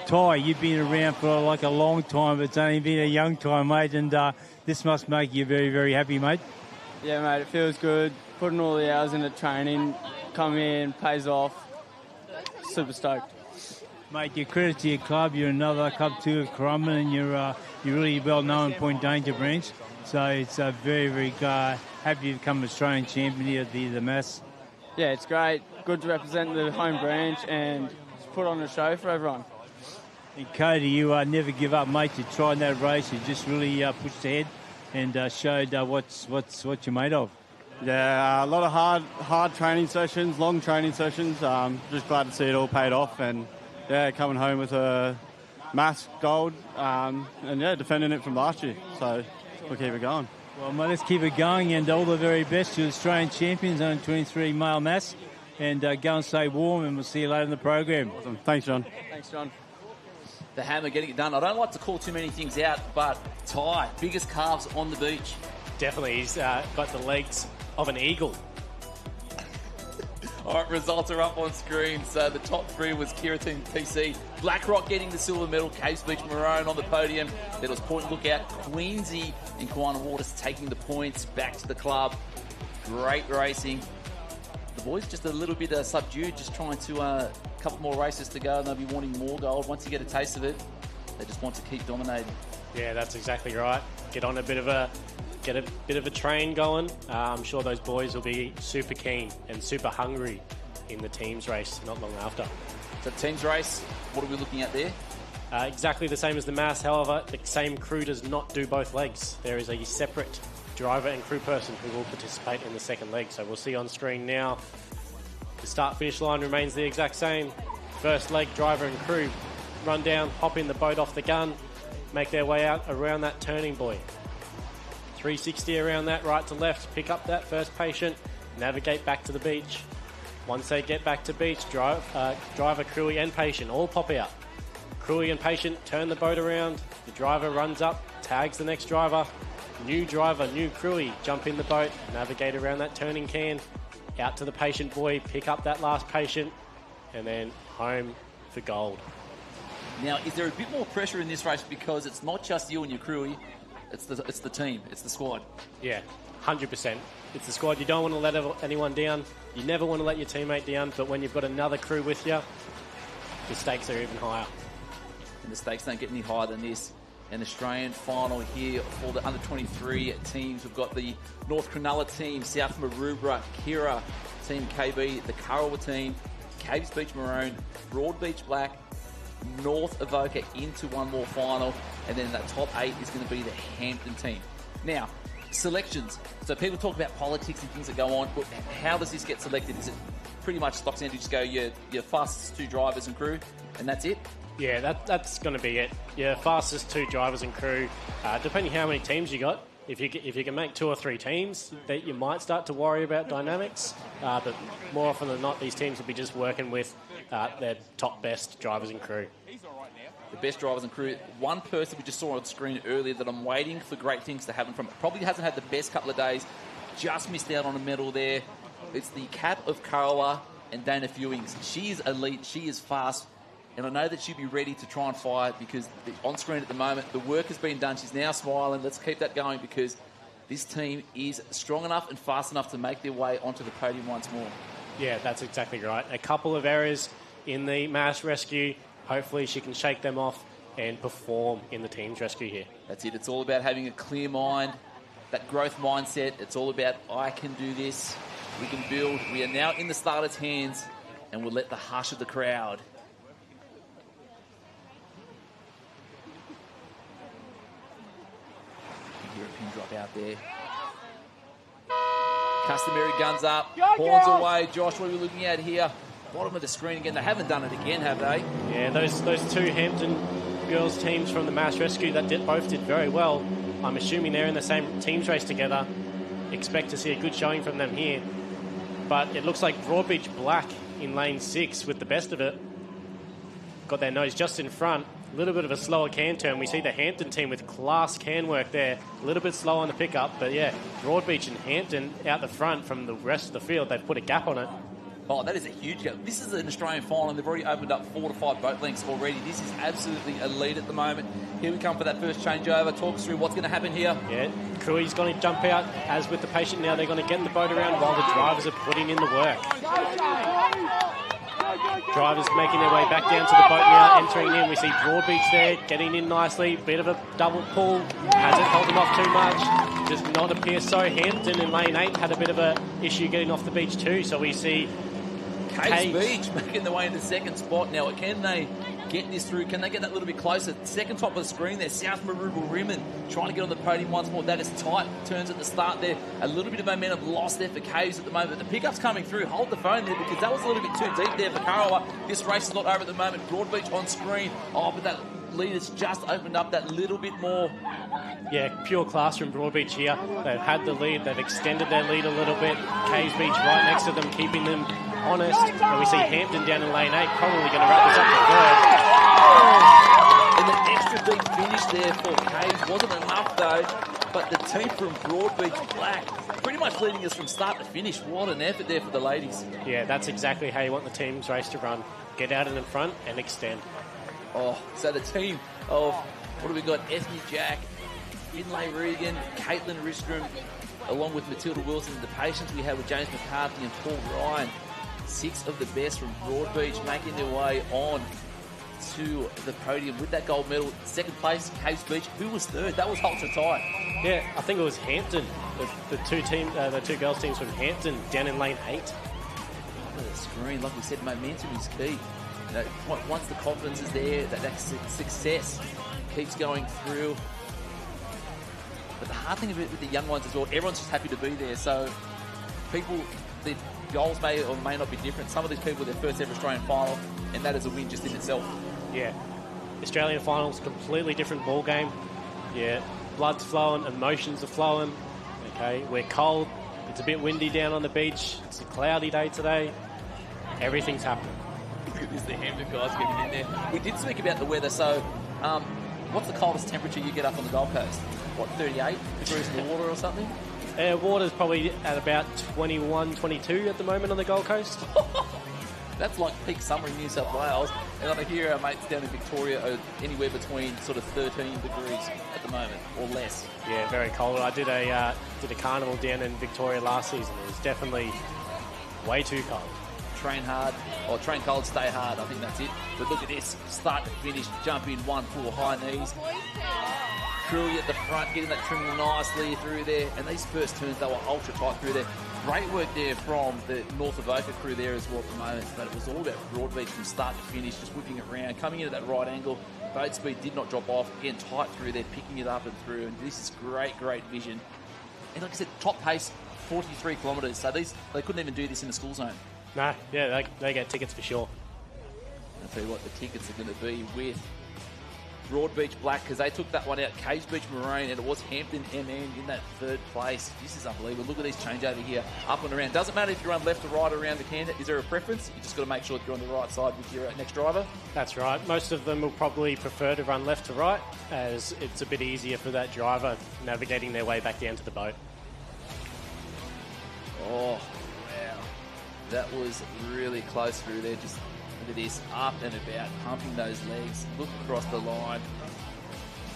Ty, you've been around for like a long time, but it's only been a young time, mate, and this must make you very, very happy, mate. Yeah, mate, it feels good. Putting all the hours into training, come in, pays off. Super stoked. Mate, your credit to your club. You're another Club 2 of Currumbin, and you're really well known in Point Danger branch. So it's very, very happy to become Australian champion here at the Mass. Yeah, it's great. Good to represent the home branch and just put on a show for everyone. And Cody, you never give up, mate. You tried that race. You just really pushed ahead and showed what you're made of. Yeah, a lot of hard training sessions, long training sessions. Just glad to see it all paid off, and yeah, coming home with a mass gold, and yeah, defending it from last year. So we'll keep it going. Well, mate, let's keep it going, and all the very best to Australian champions under 23 male mass, and go and stay warm, and we'll see you later in the program. Awesome. Thanks, John. Thanks, John. The Hammer getting it done. I don't like to call too many things out, but Ty, biggest calves on the beach. Definitely, he's got the legs of an eagle. All right, results are up on screen. So the top three was Kira Team TC, BlackRock getting the silver medal, Caves Beach Maroon on the podium. Then it was Point Lookout, Queensy and Kiwana Waters taking the points back to the club. Great racing. The boys just a little bit subdued, just trying to a couple more races to go, and they'll be wanting more gold. Once you get a taste of it, they just want to keep dominating. Yeah, that's exactly right. Get a bit of a train going. I'm sure those boys will be super keen and super hungry in the teams race not long after. So teams race, what are we looking at there? Exactly the same as the mass. However, the same crew does not do both legs. There is a separate driver and crew person who will participate in the second leg. So we'll see on screen now. The start-finish line remains the exact same. First leg, driver and crew run down, hop in the boat off the gun, make their way out around that turning buoy. 360 around that, right to left, pick up that first patient, navigate back to the beach. Once they get back to beach, driver, crewie and patient all pop out. Crewie and patient turn the boat around, the driver runs up, tags the next driver, new crewie, jump in the boat, navigate around that turning can, out to the patient buoy, pick up that last patient, and then home for gold. Now, is there a bit more pressure in this race because it's not just you and your crewie, it's the team, it's the squad? Yeah, 100%. It's the squad. You don't want to let anyone down. You never want to let your teammate down, but when you've got another crew with you, the stakes are even higher. And the stakes don't get any higher than this. An Australian final here for the under-23 teams. We've got the North Cronulla team, South Maroubra, Kira, Team KB, the Kurrawa team, Caves Beach Maroon, Broadbeach Black, North Avoca into one more final, and then that top 8 is going to be the Hampton team. Now, selections. So people talk about politics and things that go on, but how does this get selected? Is it pretty much stock standard, just go your fastest 2 drivers and crew, and that's it? Yeah, that's going to be it. Your fastest 2 drivers and crew, depending how many teams you got. If you can make 2 or 3 teams, that you might start to worry about dynamics. But more often than not, these teams will be just working with their top best drivers and crew. The best drivers and crew. One person we just saw on the screen earlier that I'm waiting for great things to happen from. Probably hasn't had the best couple of days. Just missed out on a medal there. It's the cap of Kurrawa and Dana Fewings. She is elite. She is fast. And I know that she'll be ready to try and fight because on screen at the moment, the work has been done. She's now smiling. Let's keep that going because this team is strong enough and fast enough to make their way onto the podium once more. Yeah, that's exactly right. A couple of errors in the mass rescue. Hopefully she can shake them off and perform in the team's rescue here. That's it. It's all about having a clear mind, that growth mindset. It's all about, I can do this. We can build. We are now in the starters' hands and we'll let the hush of the crowd. European drop out there. Customary guns up, horns away. Josh, what are we looking at here? Bottom of the screen again. They haven't done it again, have they? Yeah, those 2 Hampton girls teams from the Mass Rescue that both did very well. I'm assuming they're in the same teams race together. Expect to see a good showing from them here. But it looks like Broadbeach Black in lane 6 with the best of it. Got their nose just in front. A little bit of a slower can turn. We see the Hampton team with class can work there. A little bit slow on the pickup, but yeah, Broadbeach and Hampton out the front from the rest of the field. They've put a gap on it. Oh, that is a huge gap. This is an Australian final, and they've already opened up 4 to 5 boat lengths already. This is absolutely elite at the moment. Here we come for that first changeover. Talk us through what's going to happen here. Yeah, Crewey's going to jump out. As with the patient now, they're going to get the boat around while the drivers are putting in the work. Drivers making their way back down to the boat now, entering in. We see Broadbeach there, getting in nicely. Bit of a double pull. Hasn't held them off too much. Does not appear so. Hampton in lane 8 had a bit of a issue getting off the beach too. So we see Caves Beach making their way into second spot. Now, can they get this through? Can they get that little bit closer? Second top of the screen there, South Maroubra Rimmon trying to get on the podium once more. That is tight. Turns at the start there. A little bit of momentum lost there for Caves at the moment. The pickup's coming through. Hold the phone there because that was a little bit too deep there for Karawa. This race is not over at the moment. Broadbeach on screen. Oh, but that lead has just opened up that little bit more. Yeah, pure class from Broadbeach here. They've had the lead. They've extended their lead a little bit. Caves Beach right next to them, keeping them honest. And we see Hampton down in lane 8, probably going to wrap this up to third. And the extra deep finish there for Caves wasn't enough though. But the team from Broadbeach Black pretty much leading us from start to finish. What an effort there for the ladies. Yeah, that's exactly how you want the team's race to run. Get out in the front and extend. Oh, so the team of, what have we got? Ethne Jack, Finlay Regan, Caitlin Ristrom, along with Matilda Wilson. The patients we had with James McCarthy and Paul Ryan. 6 of the best from Broadbeach making their way on to the podium with that gold medal. Second place, Caves Beach. Who was third? That was ultra tight. Yeah, I think it was Hampton. The two girls teams from Hampton down in lane 8. Look at the screen. Like we said, momentum is key. You know, once the confidence is there, that success keeps going through. But the hard thing of it with the young ones as well, everyone's just happy to be there. So people, their goals may or may not be different. Some of these people, their first ever Australian final, and that is a win just in itself. Yeah, Australian finals, completely different ball game. Yeah, blood's flowing, emotions are flowing. Okay, we're cold. It's a bit windy down on the beach. It's a cloudy day today. Everything's happening. Look at this, the Hampton guys getting in there. We did speak about the weather, so what's the coldest temperature you get up on the Gold Coast? What, 38 degrees in the water or something? Water's probably at about 21, 22 at the moment on the Gold Coast. That's like peak summer in New South Wales. And over here, our mates down in Victoria are anywhere between sort of 13 degrees at the moment, or less. Yeah, very cold. I did a carnival down in Victoria last season. It was definitely way too cold. Train hard, or train cold, stay hard. I think that's it. But look at this, start to finish, jump in, 1 full high knees. Crewey at the front, getting that trim nicely through there. And these first turns, they were ultra tight through there. Great work there from the North Avoca crew there as well at the moment. But it was all about Broadbeach from start to finish, just whipping it around, coming into that right angle. Boat speed did not drop off. Again, tight through there, picking it up and through. And this is great, great vision. And like I said, top pace, 43 kilometres. So they couldn't even do this in the school zone. No, yeah, they get tickets for sure. I'll tell you what, the tickets are going to be with Broadbeach Black, because they took that one out. Caves Beach Marine, and it was Hampton MN in that third place. This is unbelievable. Look at these change over here, up and around. Doesn't matter if you run left or right around the can. Is there a preference? You just got to make sure that you're on the right side with your next driver. That's right. Most of them will probably prefer to run left to right, as it's a bit easier for that driver navigating their way back down to the boat. Oh, wow. That was really close through there. Just look at this, up and about, pumping those legs. Look across the line.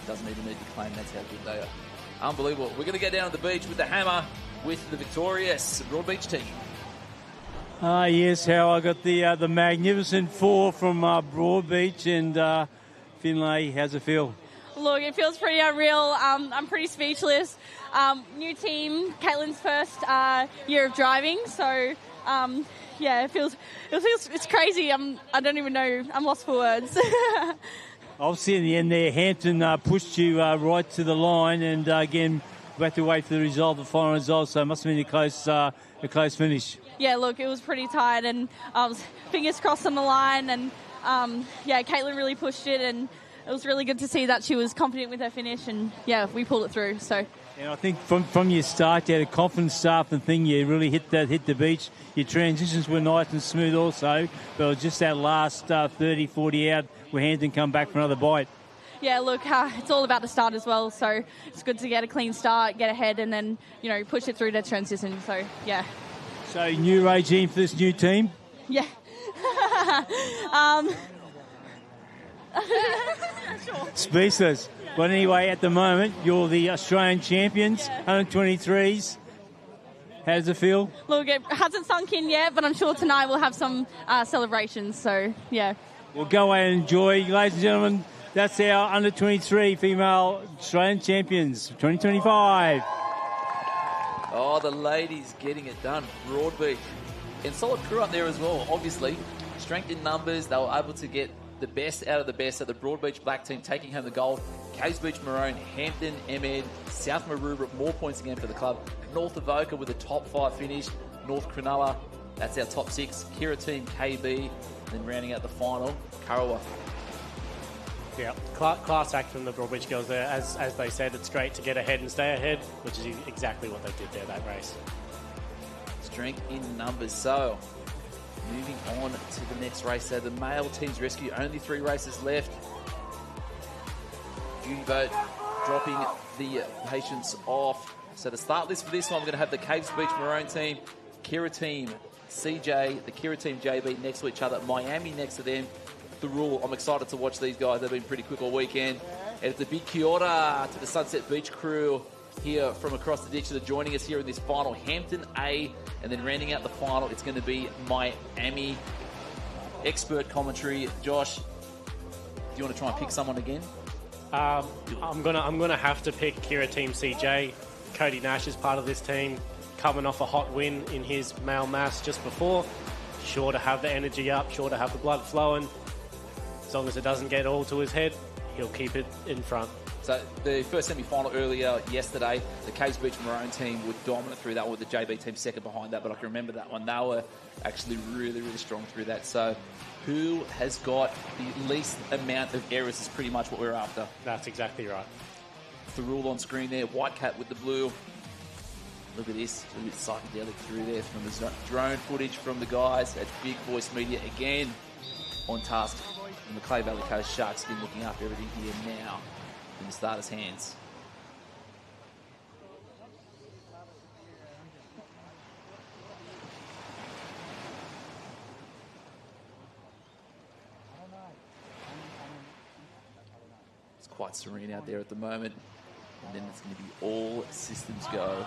Doesn't even need to claim that's how good they are. Unbelievable. We're going to go down to the beach with the hammer with the victorious Broadbeach team. Yes, Hal, I got the magnificent 4 from Broadbeach, and Finlay, how's it feel? Look, it feels pretty unreal. I'm pretty speechless. New team, Caitlin's first year of driving, so yeah, it feels it's crazy. I don't even know. I'm lost for words. Obviously, in the end there, Hampton pushed you right to the line, and again, we have to wait for the result, the final result. So it must have been a close finish. Yeah, look, it was pretty tight, and I was fingers crossed on the line, and yeah, Caitlin really pushed it, and it was really good to see that she was confident with her finish, and yeah, we pulled it through. So. And I think from your start, you had a confident start and thing. You really hit the beach. Your transitions were nice and smooth also, but it was just that last 30, 40 out where Hampton come back for another bite. Yeah, look, it's all about the start as well. So it's good to get a clean start, get ahead, and then push it through to transition. So yeah. So new regime for this new team. Yeah. Speechless. But anyway, at the moment, you're the Australian champions, under 23s. How does it feel? Look, it hasn't sunk in yet, but I'm sure tonight we'll have some celebrations. So, yeah. We'll go away and enjoy. Ladies and gentlemen, that's our under 23 female Australian champions, 2025. Oh, the ladies getting it done. Broadbeach. And solid crew up there as well, obviously. Strength in numbers. They were able to get the best out of the best at the Broadbeach Black team, taking home the gold. Caves Beach Maroon, Hampton, Emid, South Maroubra, more points again for the club. North Avoca with a top 5 finish. North Cronulla, that's our top 6. Kira team, KB, and then rounding out the final, Karawa. Yeah, class act from the Broadbeach girls there. As they said, it's great to get ahead and stay ahead, which is exactly what they did there, that race. Strength in numbers. So, moving on to the next race. So the male team's rescue, only 3 races left. Duty boat dropping the patients off. So the start list for this one, we're going to have the Caves Beach Maroon team, Kira team CJ, the Kira team JB next to each other, Miami next to them. The rule, I'm excited to watch these guys. They've been pretty quick all weekend. And it's a big kia ora to the Sunset Beach crew here from across the ditch that are joining us here in this final. Hampton A, and then rounding out the final, it's going to be Miami. Expert commentary. Josh, do you want to try and pick someone again? I'm gonna have to pick Kira Team CJ. Cody Nash is part of this team, coming off a hot win in his male mass just before. Sure to have the energy up, sure to have the blood flowing. As long as it doesn't get all to his head, he'll keep it in front. So the first semi-final earlier yesterday, the Caves Beach Maroon team were dominant through that, with the JB team second behind that, but I can remember that one. They were actually really, really strong through that. So who has got the least amount of errors is pretty much what we're after. That's exactly right. The rule on screen there, white cat with the blue. Look at this, a bit psychedelic through there from the drone footage from the guys at Big Voice Media again on task from the Clay Valley Coast SHARKSKIN, looking after everything here now in the starters' hands. It's quite serene out there at the moment, and then it's going to be all systems go.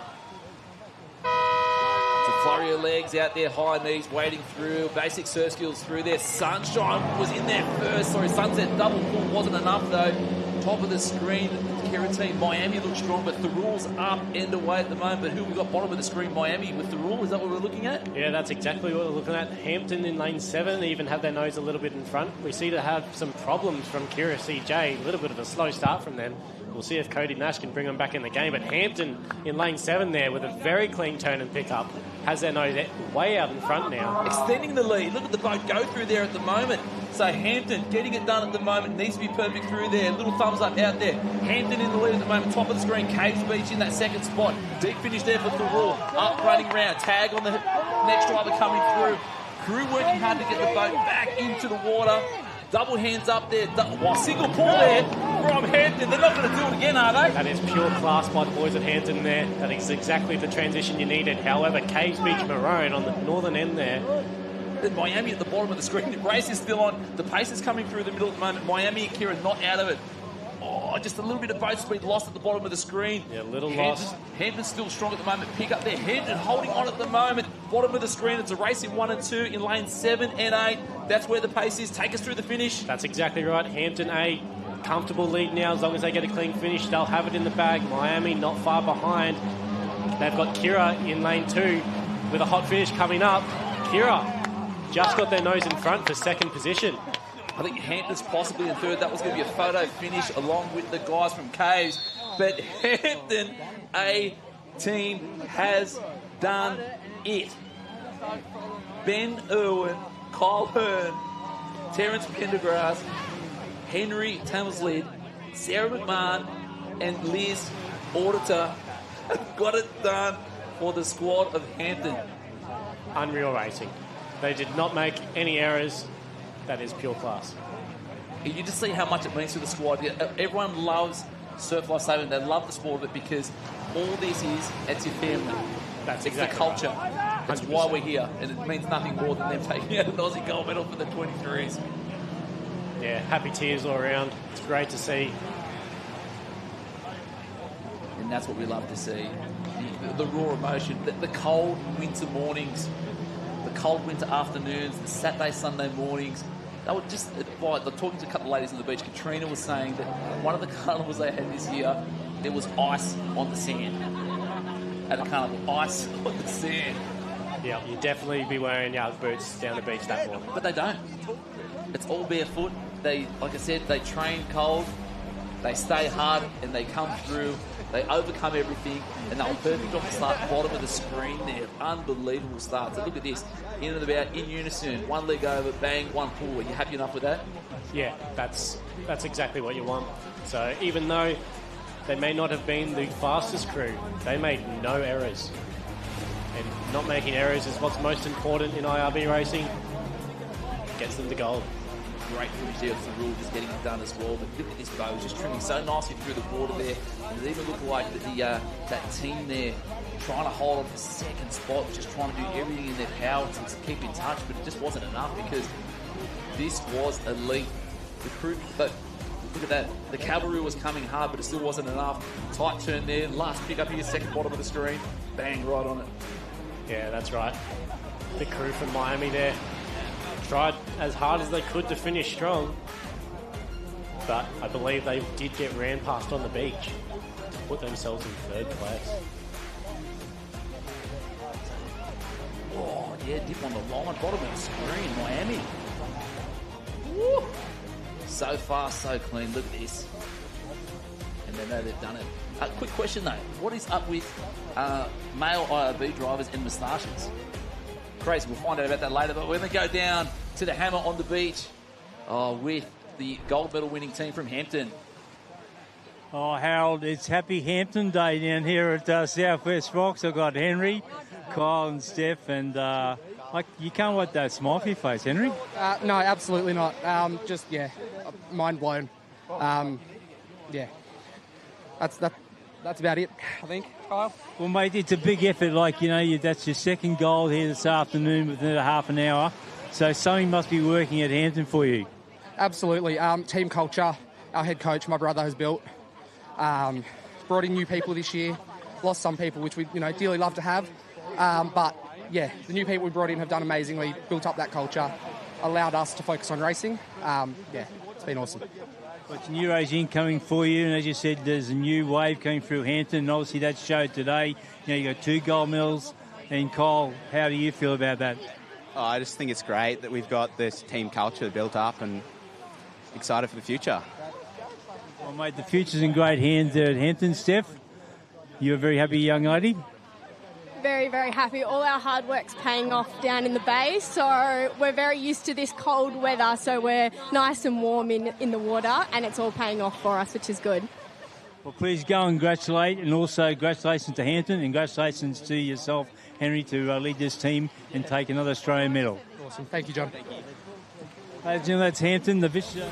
It's a flurry of legs out there, high knees, waiting through, basic surf skills through there. Sunshine was in there first. Sorry, Sunset double pull wasn't enough though. Top of the screen, Kira team, Miami looks strong, but the rule's up and away at the moment. But who we got bottom of the screen? Miami with the rule, is that what we're looking at? Yeah, that's exactly what we're looking at. Hampton in lane 7 even had their nose a little bit in front. We see to have some problems from Kira CJ, a little bit of a slow start from them. We'll see if Cody Nash can bring them back in the game. But Hampton in lane 7 there with a very clean turn and pickup has their nose way out in front now. Extending the lead. Look at the boat go through there at the moment. So Hampton getting it done at the moment. Needs to be perfect through there. Little thumbs up out there. Hampton in the lead at the moment. Top of the screen. Caves Beach in that second spot. Deep finish there for Thurul. Up running round. Tag on the next driver coming through. Crew working hard to get the boat back into the water. Double hands up there. Single pull there from Hampton. They're not going to do it again, are they? That is pure class by the boys at Hampton there. That is exactly the transition you needed. However, Caves Beach Maroon on the northern end there. Miami at the bottom of the screen. The race is still on. The pace is coming through the middle at the moment. Miami and Kira not out of it. Oh, just a little bit of boat speed lost at the bottom of the screen. Yeah, a little lost. Hampton's still strong at the moment. Pick up there. Hampton holding on at the moment. Bottom of the screen. It's a race in 1 and 2 in lane 7 and 8. That's where the pace is. Take us through the finish. That's exactly right. Hampton A, comfortable lead now. As long as they get a clean finish, they'll have it in the bag. Miami not far behind. They've got Kira in lane 2 with a hot finish coming up. Kira just got their nose in front for second position. I think Hampton's possibly in third. That was going to be a photo finish along with the guys from Caves. But Hampton A team has done it. Ben Irwin, Kyle Hearn, Terence Pendergrass, Henry Tamersley, Sarah McMahon, and Liz Auditor have got it done for the squad of Hampton. Unreal racing. They did not make any errors. That is pure class. You just see how much it means to the squad. Everyone loves surf life saving. They love the sport of it because all this is, it's your family. It's exactly the culture. Right. That's 100%. Why we're here, and it means nothing more than them taking out an Aussie gold medal for the 23s. Yeah, happy tears all around. It's great to see. And that's what we love to see. The raw emotion, the cold winter mornings, the cold winter afternoons, the Saturday, Sunday mornings. They were just, like, talking to a couple of ladies on the beach, Katrina was saying that one of the carnivals they had this year, there was ice on the sand. At a carnival, ice on the sand. Yeah, you'd definitely be wearing your boots down the beach that morning. But they don't. It's all barefoot. They, like I said, they train cold, they stay hard, and they come through. They overcome everything, and they were perfect off the start, bottom of the screen there. Unbelievable start. So look at this. In and about, in unison. One leg over, bang, one pull. Are you happy enough with that? Yeah, that's exactly what you want. So even though they may not have been the fastest crew, they made no errors. And not making errors is what's most important in IRB racing. Gets them to gold. Great finish there with the rule, just getting it done as well. But look at this bow, just trimming so nicely through the water there. And it even looked like that team there trying to hold on for second spot, just trying to do everything in their power to keep in touch, but it just wasn't enough because this was elite. The crew, but look at that. The cavalry was coming hard, but it still wasn't enough. Tight turn there. Last pick up here, second bottom of the screen. Bang, right on it. Yeah, that's right. The crew from Miami there tried as hard as they could to finish strong, but I believe they did get ran past on the beach to put themselves in third place. Oh, yeah, dip on the line, bottom of the screen, Miami. Woo. So fast, so clean. Look at this. And they know they've done it. Quick question, though. What is up with male IRB drivers and moustaches? Crazy. We'll find out about that later. But we're going to go down to the hammer on the beach with the gold medal winning team from Hampton. Oh, Harold, it's Happy Hampton Day down here at Southwest Rocks. I've got Henry, Kyle and Steph, and you can't let that smile off your face, Henry. No, absolutely not. Mind blown. That's about it, I think, Kyle. Well, mate, it's a big effort. That's your second goal here this afternoon within a half an hour. So something must be working at Hampton for you. Absolutely. Team culture, our head coach, my brother, has built. Brought in new people this year. Lost some people, which we dearly love to have. But the new people we brought in have done amazingly, built up that culture, allowed us to focus on racing. It's been awesome. Well, it's a new regime coming for you, and as you said, there's a new wave coming through Hampton, and obviously that showed today. You got 2 gold medals, and Kyle, how do you feel about that? Oh, I just think it's great that we've got this team culture built up and excited for the future. Well, mate, the future's in great hands there at Hampton. Steph, you're a very happy young lady? Very, very happy. All our hard work's paying off down in the bay, so we're very used to this cold weather, so we're nice and warm in the water, and it's all paying off for us, which is good. Well, please go and congratulate, and also congratulations to Hampton, and congratulations to yourself, Henry, to lead this team and take another Australian medal. Awesome. Thank you, John. Ladies and gentlemen, that's Hampton, the vicious.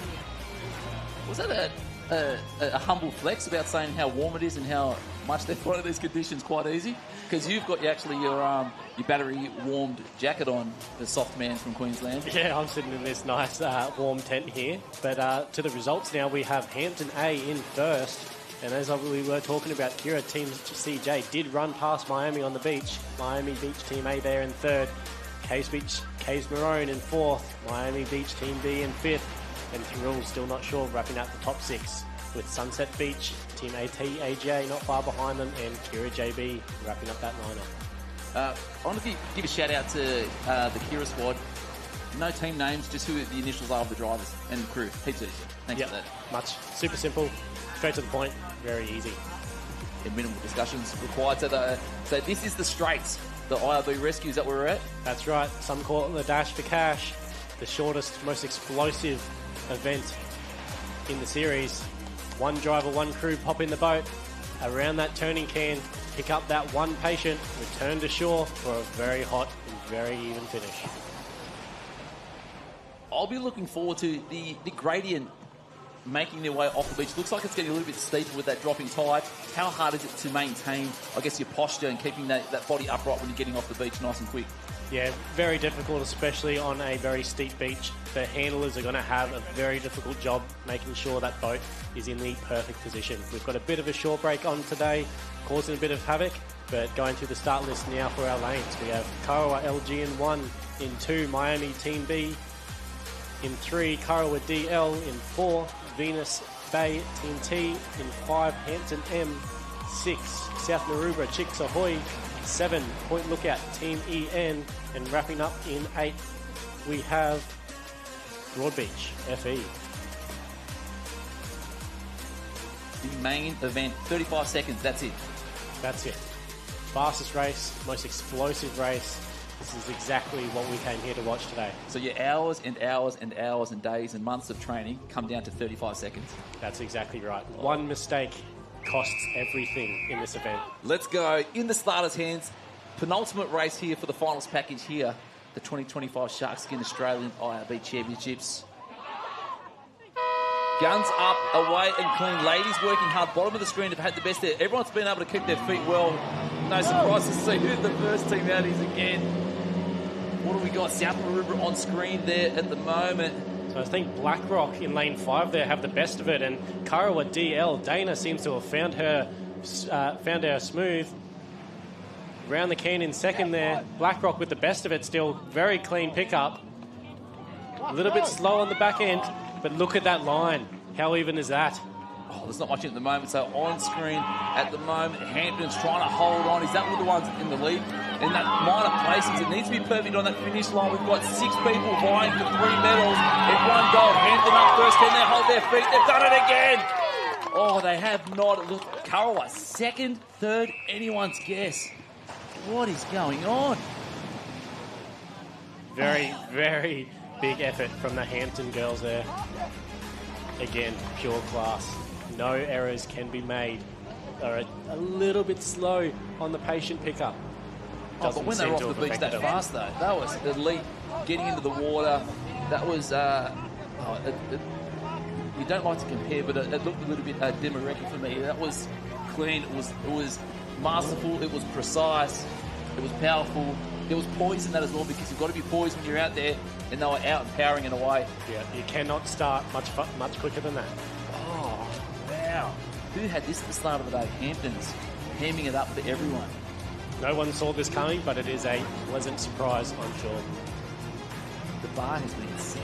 Was that a humble flex about saying how warm it is and how much they find these conditions quite easy? Because you've got your battery warmed jacket on, the soft man from Queensland. Yeah, I'm sitting in this nice warm tent here. But to the results now, we have Hampton A in first. And as we were talking about, Kira, Team CJ did run past Miami on the beach. Miami Beach Team A there in third. Cays Maroon in fourth. Miami Beach Team B in fifth. And Thrill still not sure, wrapping up the top 6 with Sunset Beach, Team AJ not far behind them, and Kira JB wrapping up that lineup. I want to give a shout out to the Kira squad. No team names, just who the initials are of the drivers and crew. Heaps easy. Thanks for that. Much. Super simple, straight to the point, very easy. And minimal discussions required. So this is the straights, the IRB rescues that we're at. That's right. Some call it the Dash for Cash, the shortest, most explosive event in the series. One driver, one crew pop in the boat, around that turning can, pick up that one patient, return to shore for a very hot and very even finish. I'll be looking forward to the gradient making their way off the beach. Looks like it's getting a little bit steeper with that dropping tide. How hard is it to maintain, I guess, your posture and keeping that body upright when you're getting off the beach nice and quick? Yeah, very difficult, especially on a very steep beach. The handlers are going to have a very difficult job making sure that boat is in the perfect position. We've got a bit of a shore break on today, causing a bit of havoc, but going through the start list now for our lanes. We have Karawa LG in 1, in 2, Miami Team B, in 3, Karawa DL, in 4, Venus Bay Team T, in 5, Hampton M, 6, South Maroubra Chicks Ahoy, 7, Point Lookout Team EN, and wrapping up in 8, we have Broadbeach FE. The main event, 35 seconds, that's it. That's it. Fastest race, most explosive race. This is exactly what we came here to watch today. So your hours and hours and hours and days and months of training come down to 35 seconds. That's exactly right. One mistake costs everything in this event. Let's go in the starters' hands. Penultimate race here for the finals package here. The 2025 Sharkskin Australian IRB Championships. Guns up, away and clean. Ladies working hard. Bottom of the screen have had the best there. Everyone's been able to keep their feet well. No surprise to see who the first team out is again. What do we got? South Maroubra on screen there at the moment. So I think BlackRock in lane 5 there have the best of it, and Karawa DL, Dana seems to have found her smooth. Round the can in second there. BlackRock with the best of it still. Very clean pickup. A little bit slow on the back end, but look at that line. How even is that? Oh, there's not much at the moment. So on screen at the moment, Hampton's trying to hold on. Is that one of the ones in the lead? In that minor placings, it needs to be perfect on that finish line. We've got 6 people vying for 3 medals in 1 gold. Hampton up first. Can they hold their feet? They've done it again. Oh, they have not. Look, Karawa, second, third, anyone's guess. What is going on? Very, very big effort from the Hampton girls there. Again, pure class. No errors can be made. They're a little bit slow on the patient pickup. Oh, but when they were off the beach that fast, though, that was elite. Getting into the water, that was... you don't like to compare, but it looked a little bit Demareki for me. That was clean. It was masterful. It was precise. It was powerful. There was poise in that as well, because you've got to be poised when you're out there, and they were out and powering it away. Yeah, you cannot start much quicker than that. Oh, wow. Who had this at the start of the day? Hamptons, hamming it up for everyone. No one saw this coming, but it is a pleasant surprise, I'm sure. The bar has been set.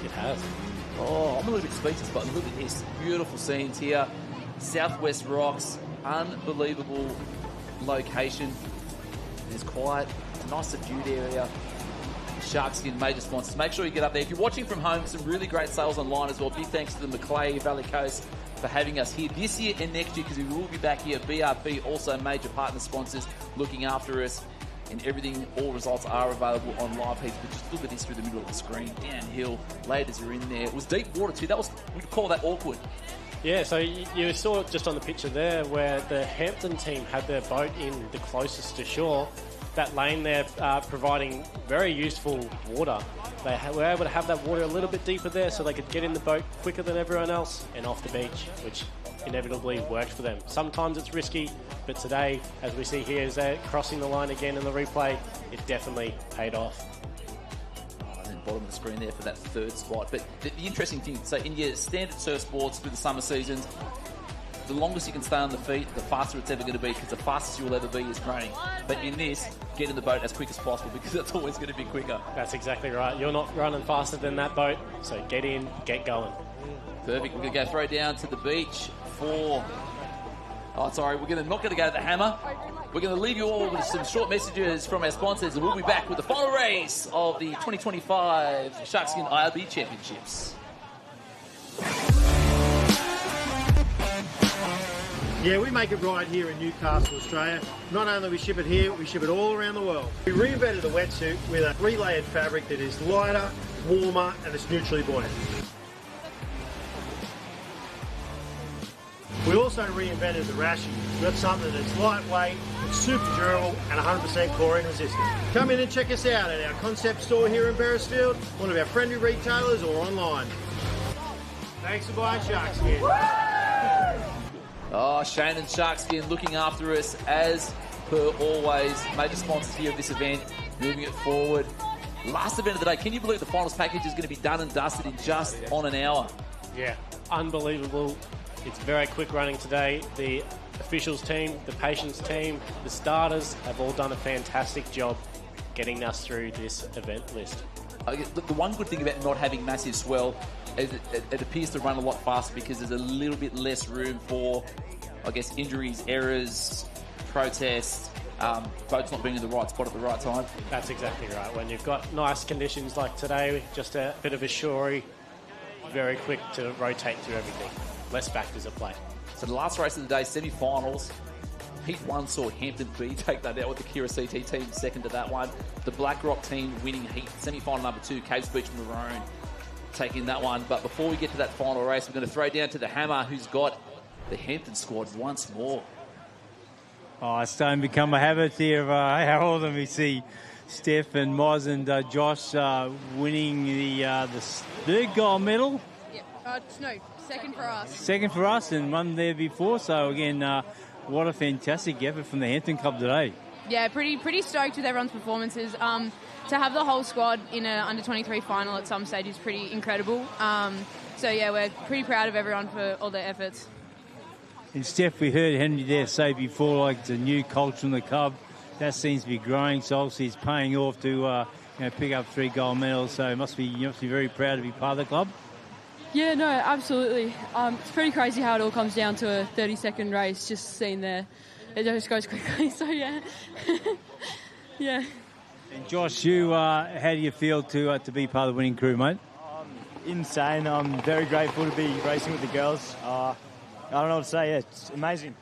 It has. Oh, I'm a little bit speechless, but look at this. Beautiful scenes here. Southwest Rocks, unbelievable location. There's quiet, it's a nice subdued area. Sharkskin, major sponsors. Make sure you get up there. If you're watching from home, some really great sales online as well. Big thanks to the Macleay Valley Coast for having us here this year and next year, because we will be back here. BRB, also major partner sponsors, looking after us. And everything, all results are available on live heats. But just look at this through the middle of the screen. Downhill, ladies are in there. It was deep water too. That was, we'd call that awkward. Yeah, so you saw it just on the picture there where the Hampton team had their boat in the closest to shore. That lane there providing very useful water. They were able to have that water a little bit deeper there so they could get in the boat quicker than everyone else and off the beach, which inevitably worked for them. Sometimes it's risky, but today, as we see here, as they're crossing the line again in the replay, it definitely paid off. Bottom of the screen there for that third spot. But the interesting thing, so in your standard surf sports with the summer seasons, the longest you can stay on the feet, the faster it's ever going to be, because the fastest you'll ever be is training. But in this, get in the boat as quick as possible, because that's always going to be quicker. That's exactly right. You're not running faster than that boat, so get in, get going. Perfect. We're going to go throw down to the beach for... Oh, sorry, we're not going to go to the hammer. We're going to leave you all with some short messages from our sponsors, and we'll be back with the final race of the 2025 Sharkskin IRB Championships. Yeah, we make it right here in Newcastle, Australia. Not only we ship it here, we ship it all around the world. We reinvented the wetsuit with a 3-layered fabric that is lighter, warmer, and it's neutrally buoyant. We also reinvented the Rashi. We've got something that's lightweight, it's super durable and 100% chlorine resistant. Come in and check us out at our concept store here in Beresfield, one of our friendly retailers, or online. Thanks for buying SHARKSKIN. Oh, Shane and SHARKSKIN looking after us as per always. Major sponsors here of this event, moving it forward. Last event of the day. Can you believe the finals package is going to be done and dusted in just on an hour? Yeah, unbelievable. It's very quick running today. The officials team, the patients team, the starters have all done a fantastic job getting us through this event list. The one good thing about not having massive swell is it appears to run a lot faster because there's a little bit less room for, I guess, injuries, errors, protests, boats not being in the right spot at the right time. That's exactly right. When you've got nice conditions like today, just a bit of a shory, very quick to rotate through everything. Less factors at play. So the last race of the day, semi-finals. Heat 1 saw Hampton B take that out with the Kira CT team second to that one. The BlackRock team winning heat semi-final number 2, Caves Beach Maroon taking that one. But before we get to that final race, we're going to throw down to the hammer who's got the Hampton squad once more. Oh, it's starting to become a habit here, Harold, and we see Steph and Moz and Josh winning the third gold medal. Yeah, no, second for us. Second for us, and one there before. So again, what a fantastic effort from the Hampton Club today. Yeah, pretty stoked with everyone's performances. To have the whole squad in an under-23 final at some stage is pretty incredible. So yeah, we're pretty proud of everyone for all their efforts. And Steph, we heard Henry there say before, like, it's a new culture in the club. That seems to be growing, so obviously it's paying off to pick up 3 gold medals. So you must be very proud to be part of the club. Yeah, no, absolutely. It's pretty crazy how it all comes down to a 30-second race, just seeing there. It just goes quickly, so yeah. Yeah. And Josh, how do you feel to be part of the winning crew, mate? Insane. I'm very grateful to be racing with the girls. I don't know what to say. Yeah, it's amazing.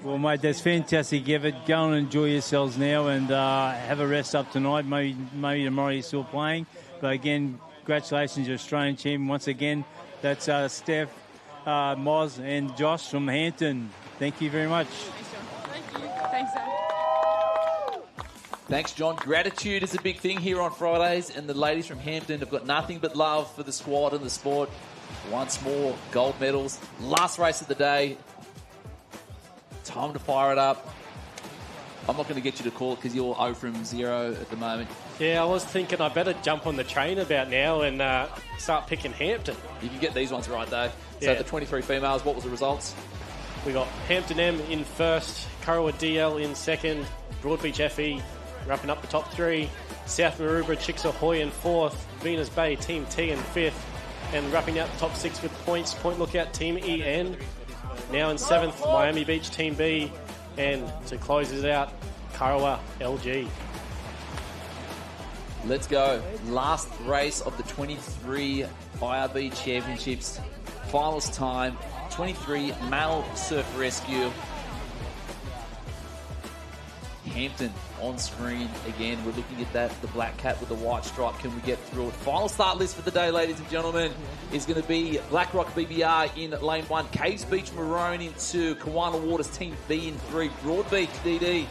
Well, mate, that's fantastic effort. Go and enjoy yourselves now and have a rest up tonight. Maybe tomorrow you're still playing. But again, congratulations, you're Australian champion once again. That's Steph, Moz and Josh from Hampton. Thank you very much. Thank you. Thanks, Sam. Thanks, John. Gratitude is a big thing here on Fridays, and the ladies from Hampton have got nothing but love for the squad and the sport. Once more, gold medals. Last race of the day. Time to fire it up. I'm not going to get you to call it because you're 0 from 0 at the moment. Yeah, I was thinking I better jump on the train about now and start picking Hampton. You can get these ones right, though. Yeah. So the 23 females, what was the results? We got Hampton M in first, Kurrawa DL in second, Broadbeach FE wrapping up the top 3, South Maroubra Chicks Ahoy in fourth, Venus Bay Team T in fifth, and wrapping out the top 6 with points, Point Lookout Team EN. Now in 7th, Miami Beach Team B. And to close it out, Kurrawa LG. Let's go. Last race of the 23 IRB Championships. Finals time. 23 male surf rescue. Hampton on screen again. We're looking at that, the black cat with the white stripe. Can we get through it? Final start list for the day, ladies and gentlemen, is going to be BlackRock BBR in lane 1, Caves Beach Maroon in 2, Kiwana Waters Team B in 3, Broadbeach DD.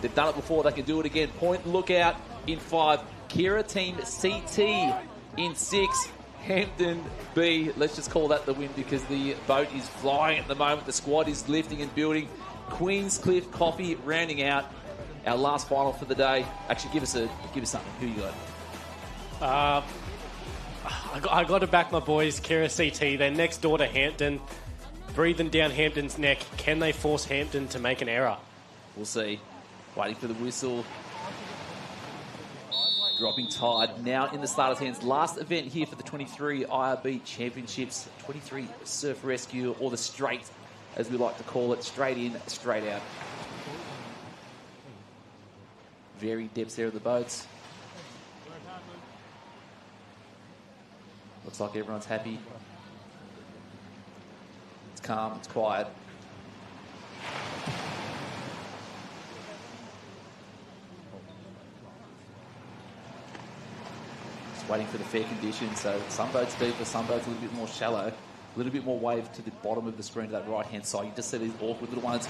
They've done it before, they can do it again. Point Lookout in 5, Kira Team CT in 6, Hampton B. Let's just call that the win because the boat is flying at the moment. The squad is lifting and building. Queenscliff Coffee rounding out our last final for the day. Actually, give us something. Who you got? I got to back my boys, Kira CT. They're next door to Hampton, breathing down Hampton's neck. Can they force Hampton to make an error? We'll see. Waiting for the whistle. Dropping tide now in the starters' hands. Last event here for the 23 IRB Championships. 23 Surf Rescue, or the straight, as we like to call it. Straight in, straight out. Very depths there of the boats. Looks like everyone's happy. It's calm, it's quiet. Just waiting for the fair conditions. So some boats deeper, some boats a little bit more shallow. A little bit more wave to the bottom of the screen to that right-hand side. You just see these awkward little ones.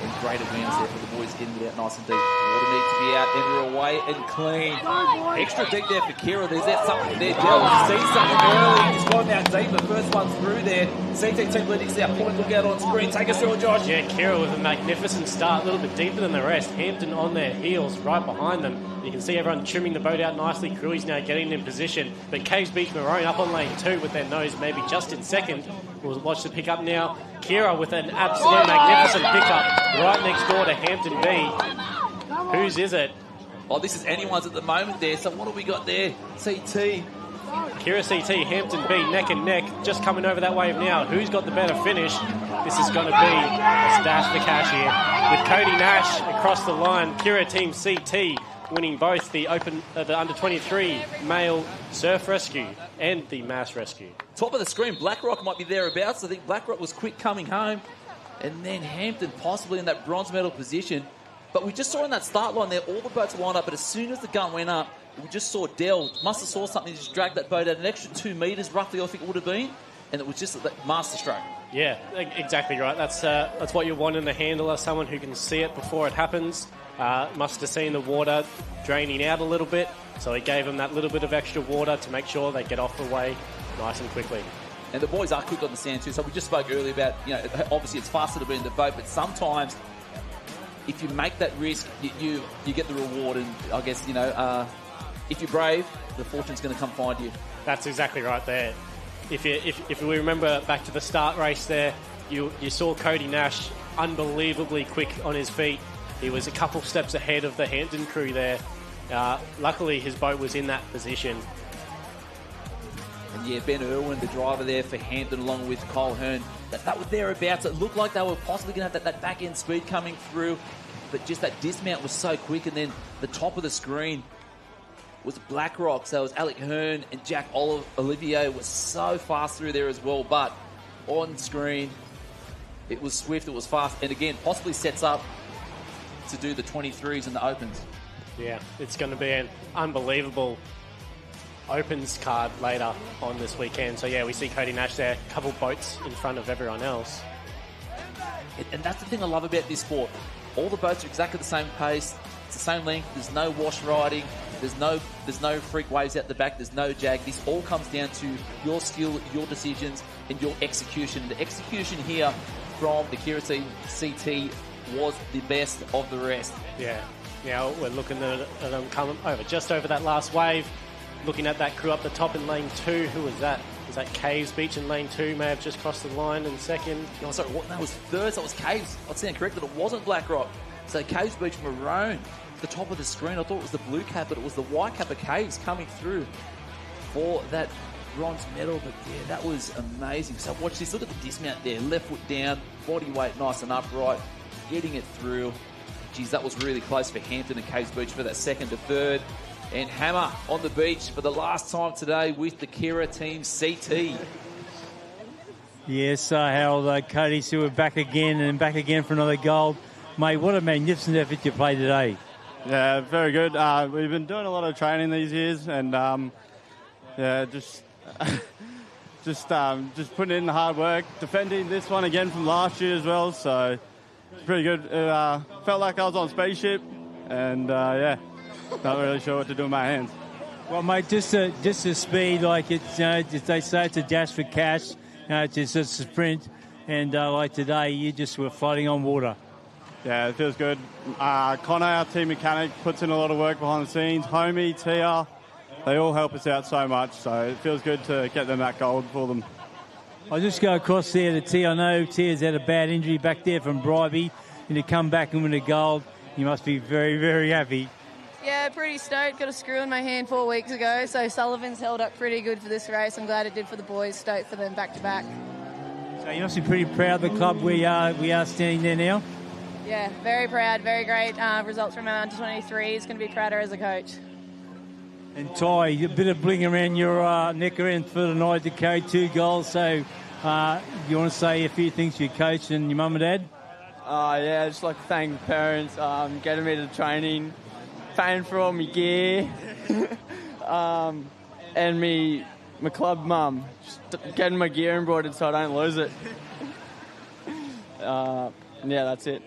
And great awareness there for the boys getting it out nice and deep. Water needs to be out, enter away and clean. Extra deep there for Kira. There's that something there. Dell, you see something early. He's gone out deep. The first one through there. CT Team Athletics out. Point look out on screen. Take us through it, Josh. Yeah, Kira with a magnificent start, a little bit deeper than the rest. Hampton on their heels, right behind them. You can see everyone trimming the boat out nicely. Cruise now getting in position. But Caves Beach Maroon up on lane 2 with their nose maybe just in second. We'll watch the pickup now. Kira with an absolute magnificent pickup right next door to Hampton B. Whose is it? Oh, this is anyone's at the moment there. So what have we got there? CT. Kira CT, Hampton B, neck and neck. Just coming over that wave now. Who's got the better finish? This is going to be a stash for cash here. With Cody Nash across the line. Kira Team CT winning both the the under-23 male surf rescue and the mass rescue. Top of the screen, Blackrock might be thereabouts. I think Blackrock was quick coming home. And then Hampton possibly in that bronze medal position. But we just saw in that start line there, all the boats lined up, but as soon as the gun went up, we just saw Dell, must have saw something, just dragged that boat out an extra 2 metres, roughly, I think it would have been. And it was just that master stroke. Yeah, exactly right. That's what you want in the handler, someone who can see it before it happens. Must have seen the water draining out a little bit, so he gave them that little bit of extra water to make sure they get off the way nice and quickly. And the boys are quick on the sand too, so we just spoke earlier about, obviously it's faster to be in the boat, but sometimes if you make that risk, you get the reward, and I guess, if you're brave, the fortune's going to come find you. That's exactly right there. If we remember back to the start race there, you saw Cody Nash unbelievably quick on his feet. He was a couple steps ahead of the Hampton crew there. Luckily, his boat was in that position. And yeah, Ben Irwin, the driver there for Hampton, along with Cole Hearn, that was thereabouts. It looked like they were possibly going to have that back-end speed coming through, but just that dismount was so quick. And then the top of the screen was Blackrock, so it was Alec Hearn and Jack Olivier was so fast through there as well. But on screen, it was swift, it was fast, and again, possibly sets up to do the 23s and the opens. Yeah, it's going to be an unbelievable opens card later on this weekend. So yeah, we see Cody Nash there, a couple boats in front of everyone else. And that's the thing I love about this sport. All the boats are exactly the same pace, it's the same length, there's no wash riding, there's no freak waves out the back, there's no jag. This all comes down to your skill, your decisions, and your execution. The execution here from the Kira Team CT was the best of the rest. Yeah, now we're looking at them coming over, just over that last wave. Looking at that crew up the top in lane 2. Who was that? Was that Caves Beach in lane 2? May have just crossed the line in second. Oh, sorry, that was third. That was Caves. I stand corrected. It wasn't Blackrock. So Caves Beach Maroon, the top of the screen. I thought it was the blue cap, but it was the white cap of Caves coming through for that bronze medal. But yeah, that was amazing. So watch this. Look at the dismount there. Left foot down, body weight nice and upright, getting it through. Geez, that was really close for Hampton and Caves Beach for that second to third. And Hammer on the beach for the last time today with the Kira Team CT. Yes, Harold, Cody, so we're back again for another gold. Mate, what a magnificent effort you played today. Yeah, very good. We've been doing a lot of training these years, and just putting in the hard work, defending this one again from last year as well, so it's pretty good. Felt like I was on spaceship, and not really sure what to do with my hands. Well, mate, just the speed, like it's, they say it's a dash for cash. It's just a sprint, and like today, you just were floating on water. Yeah, it feels good. Connor, our team mechanic, puts in a lot of work behind the scenes. Homie, Tia, they all help us out so much, so it feels good to get them that gold for them. I'll just go across there to Tia. I know Tia's had a bad injury back there from Bribey, and to come back and win a gold, you must be very, very happy. Yeah, pretty stoked. Got a screw in my hand 4 weeks ago, so Sullivan's held up pretty good for this race. I'm glad it did for the boys. Stoked for them back to back. So you must be pretty proud of the club we are standing there now. Yeah, very proud. Very great results from our under-23s. Going to be prouder as a coach. And Ty, a bit of bling around your neck around for the night to carry 2 goals. So you want to say a few things to your coach and your mum and dad? Yeah, I'd just like to thank the parents, getting me to training, paying for all my gear, and me my club mum. Just getting my gear embroidered so I don't lose it. Yeah, that's it.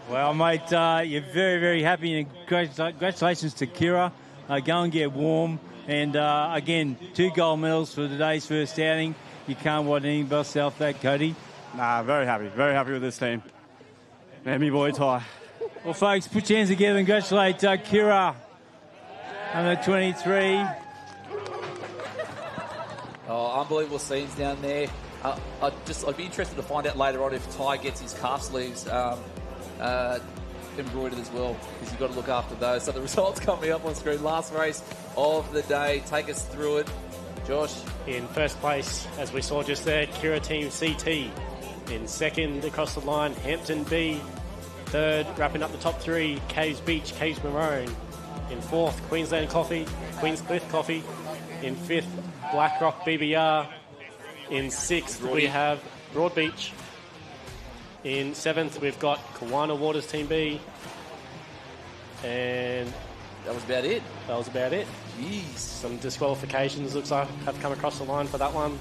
Well, mate, you're very, very happy, and congratulations to Kira. Go and get warm. And, again, 2 gold medals for today's first outing. You can't want anything but self that, Cody. Nah, very happy with this team. And me boy Ty. Well, folks, put your hands together and congratulate Kira, under 23. Oh, unbelievable scenes down there. I'd be interested to find out later on if Ty gets his calf sleeves embroidered as well, because you've got to look after those. So the results coming up on screen. Last race of the day. Take us through it. Josh. In first place, as we saw just there, Kira Team CT. In second, across the line, Hampton B. Third, wrapping up the top 3, Caves Beach, Caves Maroon. In fourth, Queensland Coffee, Queenscliff Coffee. In fifth, BlackRock BBR. In sixth, we have Broadbeach. In seventh, we've got Kawana Waters Team B. And that was about it. Jeez. Some disqualifications, looks like, have come across the line for that one.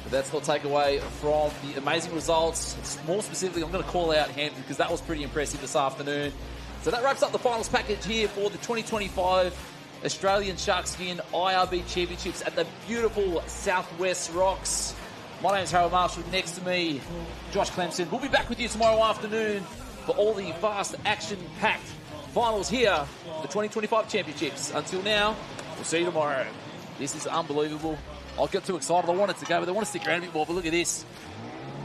But that's not take away from the amazing results. More specifically, I'm going to call out Hampton because that was pretty impressive this afternoon. So that wraps up the finals package here for the 2025 Australian Sharkskin IRB Championships at the beautiful Southwest Rocks. My name's Harold Marshall. Next to me, Josh Clemson. We'll be back with you tomorrow afternoon for all the fast, action-packed finals here, the 2025 Championships. Until now, we'll see you tomorrow. This is unbelievable. I'll get too excited. I wanted to go, but I want to stick around a bit more. But look at this.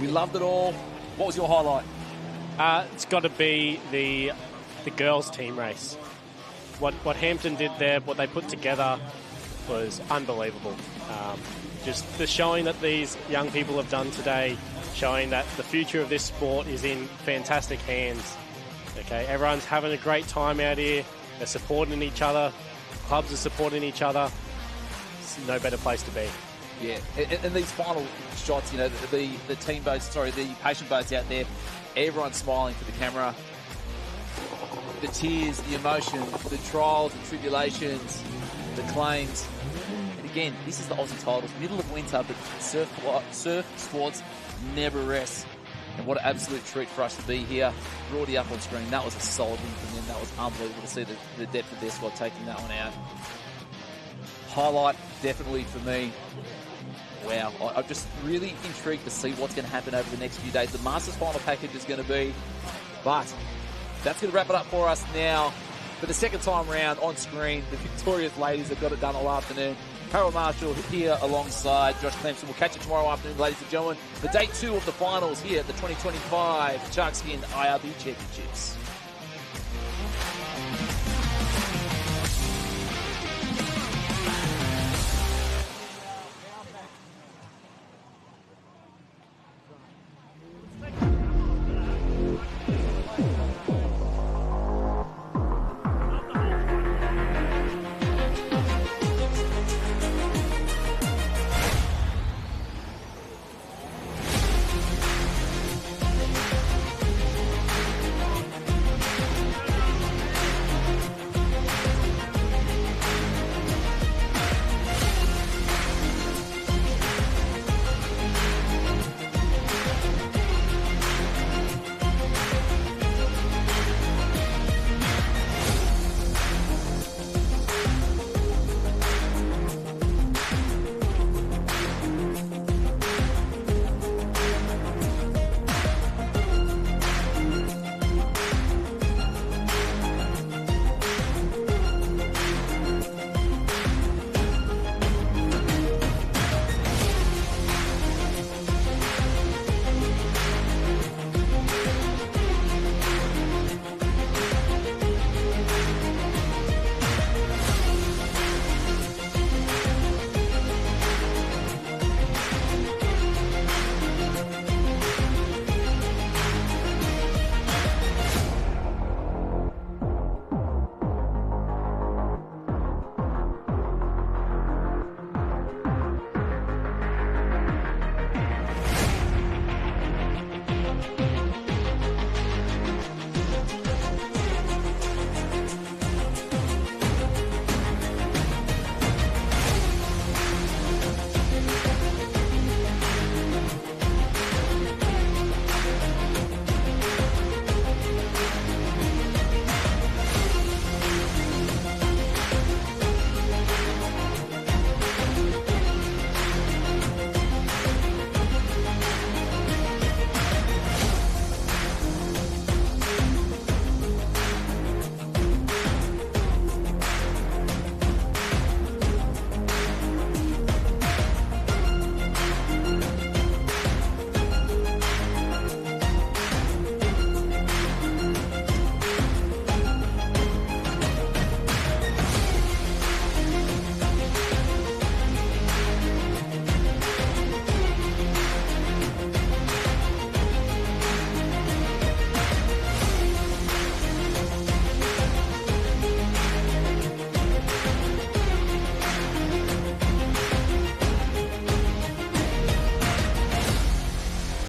We loved it all. What was your highlight? It's got to be the girls' team race. What Hampton did there, what they put together, was unbelievable. Just the showing that these young people have done today, showing that the future of this sport is in fantastic hands. Okay, everyone's having a great time out here. They're supporting each other. Clubs are supporting each other. It's no better place to be. Yeah, and these final shots, you know, the team boats, the patient boats out there, everyone's smiling for the camera. The tears, the emotion, the trials and tribulations, the claims. And again, this is the Aussie titles, middle of winter, but surf sports never rest. And what an absolute treat for us to be here. Brought you up on screen. That was a solid win from them. That was unbelievable to see the depth of their squad taking that one out. Highlight, definitely for me. Wow, I'm just really intrigued to see what's going to happen over the next few days. The Masters final package is going to be, but that's going to wrap it up for us now. For the second time round on screen, the victorious ladies have got it done all afternoon. Harold Marshall here alongside Josh Clemson. We'll catch you tomorrow afternoon, ladies and gentlemen, for day 2 of the finals here at the 2025 Sharkskin IRB Championships.